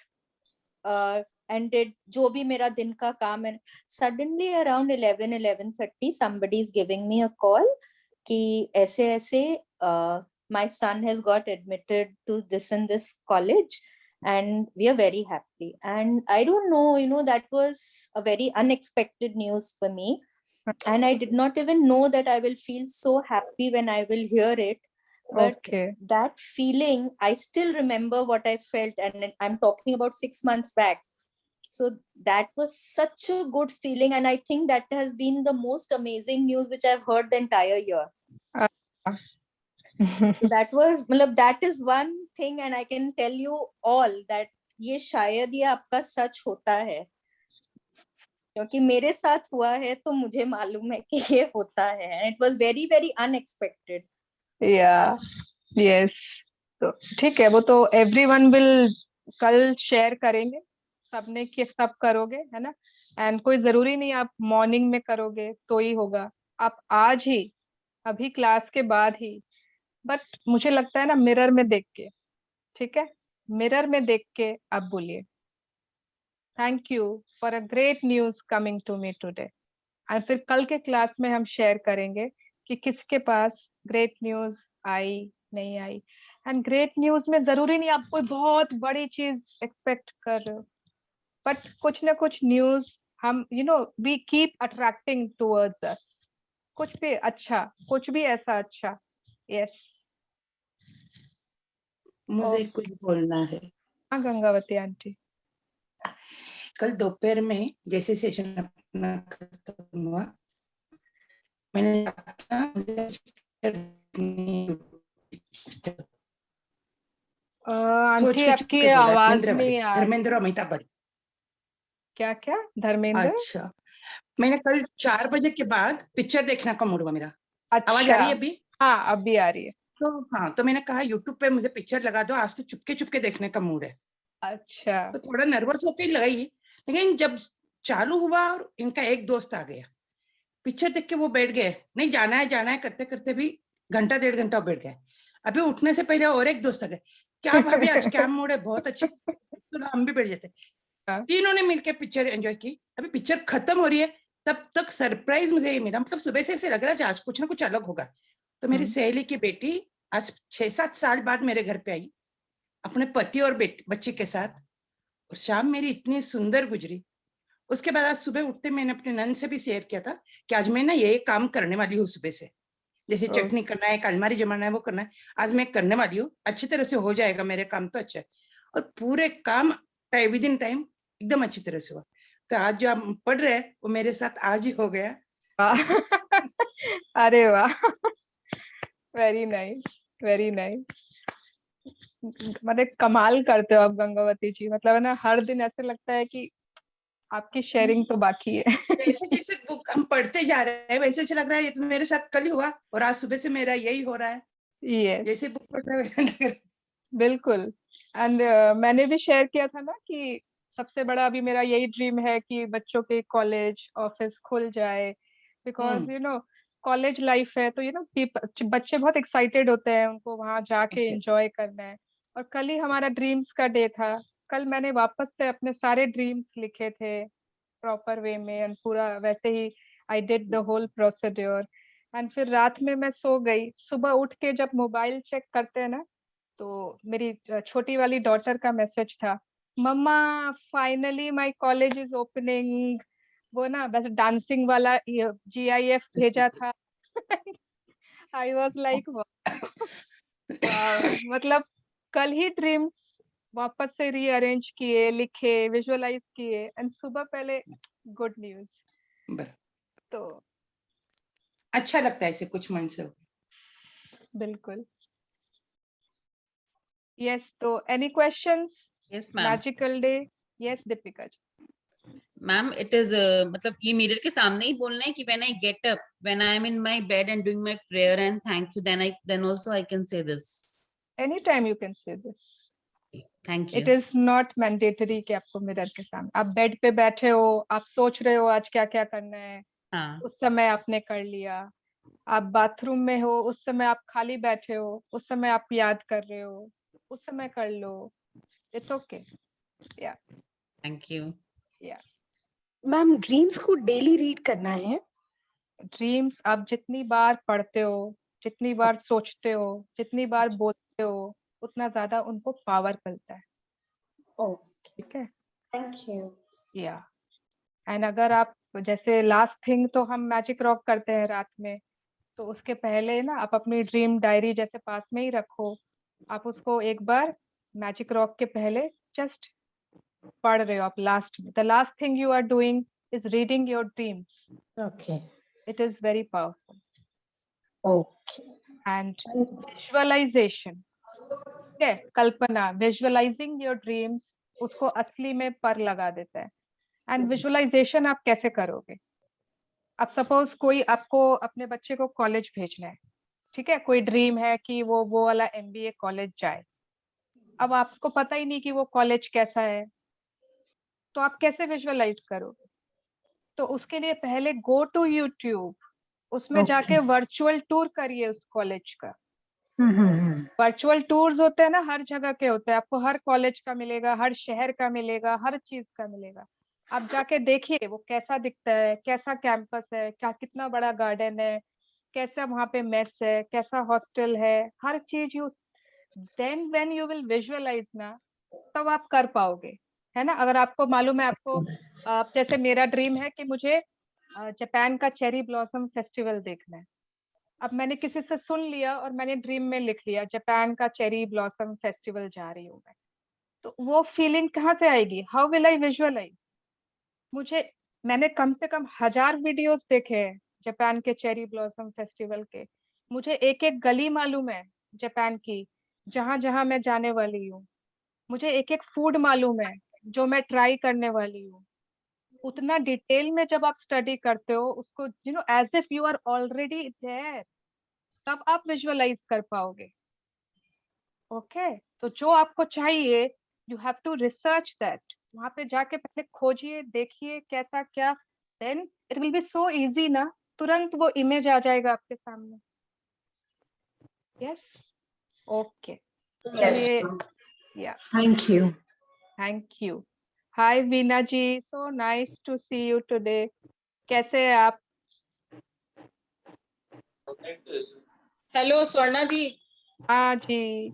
and did जो भी मेरा दिन का काम है. Suddenly around 11:30 somebody is giving me a call कि ऐसे ऐसे my son has got admitted to this and this college and we are very happy. And I don't know, you know, that was a very unexpected news for me. And I did not even know that I will feel so happy when I will hear it. But that feeling, I still remember what I felt, and I'm talking about 6 months back. So that was such a good feeling, and I think that has been the most amazing news which I've heard the entire year. So that is one thing, and I can tell you all that ये शायद ये आपका सच होता है, क्योंकि मेरे साथ हुआ है तो मुझे मालूम है कि ये होता है. And it was very very unexpected. Yeah, yes. तो ठीक है, वो तो everyone will कल शेयर करेंगे, सबने कि सब करोगे, है ना. एंड कोई जरूरी नहीं आप मॉर्निंग में करोगे तो ही होगा, आप आज ही, अभी क्लास के बाद ही. बट मुझे लगता है ना, मिरर में देख के, ठीक है, मिरर में देख के आप बोलिए, thank you for a great news coming to me today. And फिर कल के क्लास में हम शेयर करेंगे कि किसके पास ग्रेट न्यूज आई, नहीं आई. एंड ग्रेट न्यूज में जरूरी नहीं आप कोई बहुत बड़ी चीज एक्सपेक्ट कर रहे हो, बट कुछ ना कुछ न्यूज हम, you know, we keep attracting towards us. कुछ भी अच्छा, कुछ भी ऐसा अच्छा. यस, मुझे कुछ बोलना है. हाँ गंगावती आंटी. कल दोपहर में जैसे सेशन अपना खत्म हुआ, मैंने आंटी आपकी आवाज नहीं आ रही. धर्मेंद्र और अमिताभ बच्चन. क्या क्या धर्मेंद्र? अच्छा, मैंने कल 4 बजे के बाद पिक्चर देखने का मूड हुआ मेरा. अच्छा, आवाज आ रही है अभी? हाँ अभी आ रही है. तो हाँ, तो मैंने कहा यूट्यूब पे मुझे पिक्चर लगा दो, आज तो चुपके चुपके देखने का मूड है. अच्छा. तो थोड़ा नर्वस होके ही लगाई, लेकिन जब चालू हुआ और इनका एक दोस्त आ गया, पिक्चर देख के वो बैठ गए, नहीं जाना है करते करते भी घंटा 1.5 घंटा बैठ गए. अभी उठने से पहले और एक दोस्त आ गए, क्या भाभी आज क्या मूड है, बहुत अच्छी. तो हम भी बैठ जाते. तीनों ने मिलकर पिक्चर एंजॉय की. अभी पिक्चर खत्म हो रही है, तब तक सरप्राइज मुझे ये मिला. मतलब सुबह से ऐसे लग रहा है आज कुछ ना कुछ अलग होगा. तो मेरी सहेली की बेटी आज 6-7 साल बाद मेरे घर पे आई, अपने पति और बच्चे के साथ, और शाम मेरी इतनी सुंदर गुजरी. उसके बाद आज सुबह उठते मैंने अपने नंद से भी शेयर किया था कि आज मैं ना ये काम करने वाली हूँ. सुबह से जैसे चटनी करना है, अलमारी जमाना है, वो करना है, आज मैं करने वाली हूँ. अच्छी तरह से हो जाएगा मेरे काम तो अच्छा है. और पूरे काम विद इन टाइम एकदम अच्छी तरह से हुआ. तो आज जो आप पढ़ रहे हैं वो मेरे साथ आज ही हो गया. अरे वाह, वेरी नाइस, वेरी नाइस. मतलब कमाल करते हो आप गंगावती जी. मतलब है ना, हर दिन ऐसे लगता है कि आपकी शेयरिंग तो बाकी है. जैसे जैसे बुक हम पढ़ते जा रहे हैं वैसे ऐसे लग रहा है ये तो मेरे साथ कल ही हुआ और आज सुबह से मेरा यही हो रहा है. जैसे बुक पढ़ रहे वैसे लग रहा है. बिल्कुल. एंड मैंने भी शेयर किया था ना कि सबसे बड़ा अभी मेरा यही ड्रीम है कि बच्चों के कॉलेज ऑफिस खुल जाए, because you know college life है तो यू नो बच्चे बहुत एक्साइटेड होते हैं, उनको वहां जाके एंजॉय करना है. और कल ही हमारा ड्रीम्स का डे था. कल मैंने वापस से अपने सारे ड्रीम्स लिखे थे प्रॉपर वे में, एंड पूरा वैसे ही I did the whole procedure. And फिर रात में मैं सो गई. सुबह उठ के जब मोबाइल चेक करते हैं ना, तो मेरी छोटी वाली डॉटर का मैसेज था, mumma finally my college is opening. वो ना बस डांसिंग वाला GIF भेजा था. आई वाज लाइक मतलब कल ही ड्रीम्स वापस से रीअरेंज किए, लिखे, विजुअलाइज किए, एंड सुबह पहले गुड न्यूज. तो अच्छा लगता है ऐसे कुछ मन से. बिल्कुल. यस, तो any questions? Yes ma'am. Magical day. Yes Deepika ji. Ma'am it is मतलब ये मिरर के सामने ही बोलना है कि when I get up, when I am in my bed and doing my prayer and thank you, then also I can say this. anytime you can say this. Thank It you. is not mandatory कि आपको mirror के सामने, आप bed पे बैठे हो, आप सोच रहे हो आज क्या क्या करना है, हाँ. उस समय आपने कर लिया. आप बाथरूम में हो, उस समय आप खाली बैठे हो, उस समय आप याद कर रहे हो, उस समय कर लो. It's okay. Yeah. Thank you. Yeah. Ma'am dreams को डेली रीड करना है? ड्रीम्स आप जितनी बार पढ़ते हो, जितनी बार सोचते हो, जितनी बार बोलते हो, उतना ज्यादा उनको पावर मिलता है. ठीक है. Thank you. या एंड अगर आप जैसे लास्ट थिंग तो हम मैजिक रॉक करते हैं रात में, तो उसके पहले ना आप अपनी ड्रीम डायरी जैसे पास में ही रखो. आप उसको एक बार मैजिक रॉक के पहले जस्ट पढ़ रहे हो आप लास्ट में. The last thing you are doing is reading your dreams. Okay. It is very powerful. Okay. And visualization, कल्पना, विजुअलाइजिंग योर ड्रीम्स उसको असली में पर लगा देता है. एंड विजुअलाइजेशन आप कैसे करोगे? अब सपोज कोई आपको अपने बच्चे को कॉलेज भेजना है, ठीक है, कोई ड्रीम है कि वो वाला MBA कॉलेज जाए. अब आपको पता ही नहीं कि वो कॉलेज कैसा है, तो आप कैसे विजुअलाइज करोगे? तो उसके लिए पहले गो टू यूट्यूब, उसमें जाके वर्चुअल टूर करिए उस कॉलेज का. वर्चुअल टूर्स होते हैं ना, हर जगह के होते हैं, आपको हर कॉलेज का मिलेगा, हर शहर का मिलेगा, हर चीज का मिलेगा. आप जाके देखिए वो कैसा दिखता है, कैसा कैंपस है, क्या कितना बड़ा गार्डन है, कैसा वहाँ पे मेस है, कैसा हॉस्टल है, हर चीज. You then when you will visualize ना, तब आप कर पाओगे, है ना. अगर आपको मालूम है, आपको जैसे मेरा ड्रीम है कि मुझे जापान का चेरी ब्लॉसम फेस्टिवल देखना है. अब मैंने किसी से सुन लिया और मैंने ड्रीम में लिख लिया जापान का चेरी ब्लॉसम फेस्टिवल जा रही हूँ मैं, तो वो फीलिंग कहाँ से आएगी? How will I visualize? मैंने कम से कम 1000 वीडियोस देखे हैं जापान के चेरी ब्लॉसम फेस्टिवल के. मुझे एक एक गली मालूम है जापान की, जहां जहां मैं जाने वाली हूँ. मुझे एक एक फूड मालूम है जो मैं ट्राई करने वाली हूँ. उतना डिटेल में जब आप स्टडी करते हो उसको, as if you are already there, तब आप विजुअलाइज कर पाओगे. ओके. तो जो आपको चाहिए, you have to research that. वहां पे जाके पहले खोजिए, देखिए कैसा क्या, then it will be so easy ना, तुरंत वो इमेज आ जाएगा आपके सामने. यस. ओके. चलिए. Yeah thank you. Thank you. Hi Veena ji, so nice to see you today. कैसे हैं आप? हेलो स्वर्णा जी. हाँ जी.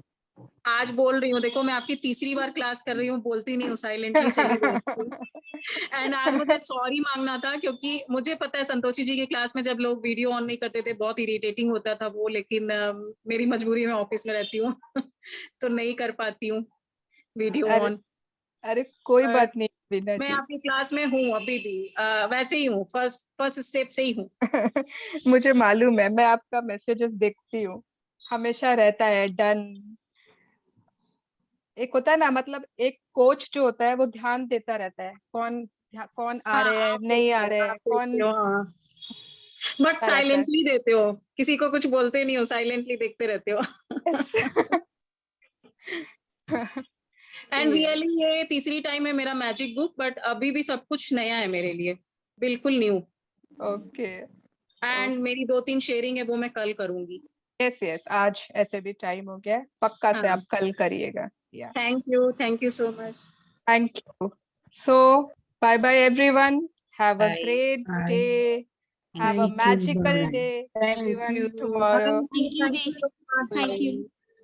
आज बोल रही हूँ, देखो मैं आपकी तीसरी बार क्लास कर रही हूँ, बोलती नहीं हूँ, साइलेंटली चली गई. एंड आज मुझे सॉरी मांगना था, क्योंकि मुझे पता है संतोषी जी की क्लास में जब लोग वीडियो ऑन नहीं करते थे बहुत इरिटेटिंग होता था वो, लेकिन मेरी मजबूरी में ऑफिस में रहती हूँ तो नहीं कर पाती हूँ वीडियो ऑन. अरे कोई बात नहीं वीना मैं जी. आपकी क्लास में हूँ अभी भी, वैसे ही हूँ, फर्स्ट स्टेप से ही हूँ. मुझे मालूम है, मैं आपका मैसेजेस देखती हूँ, हमेशा रहता है डन. एक होता है ना, मतलब एक कोच जो होता है वो ध्यान देता रहता है, कौन आ रहे हैं, नहीं आ रहे हैं, कौन. बट साइलेंटली देते हो, किसी को कुछ बोलते नहीं हो, साइलेंटली देखते रहते हो. एंड रियली ये तीसरी टाइम है मेरा मैजिक बुक, बट अभी भी सब कुछ नया है मेरे लिए, बिल्कुल न्यू. ओके. एंड मेरी 2-3 शेयरिंग है वो मैं कल करूंगी. यस, आज ऐसे भी टाइम हो गया, पक्का से आप कल करिएगा. Thank you so much. Thank you. So bye bye everyone, have a great day, have a magical day everyone tomorrow.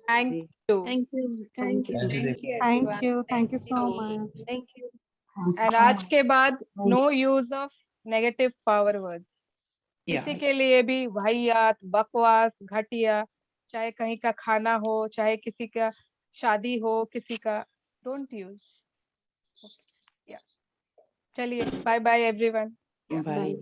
Thank you, Ji. Thank you. Thank you so much. Thank you. And आज के बाद no use of negative power words. किसी के लिए भी वाहियात, बकवास, घटिया, चाहे कहीं का खाना हो, चाहे किसी का शादी हो, किसी का, don't use. चलिए, बाय बाय एवरीवन. बाय.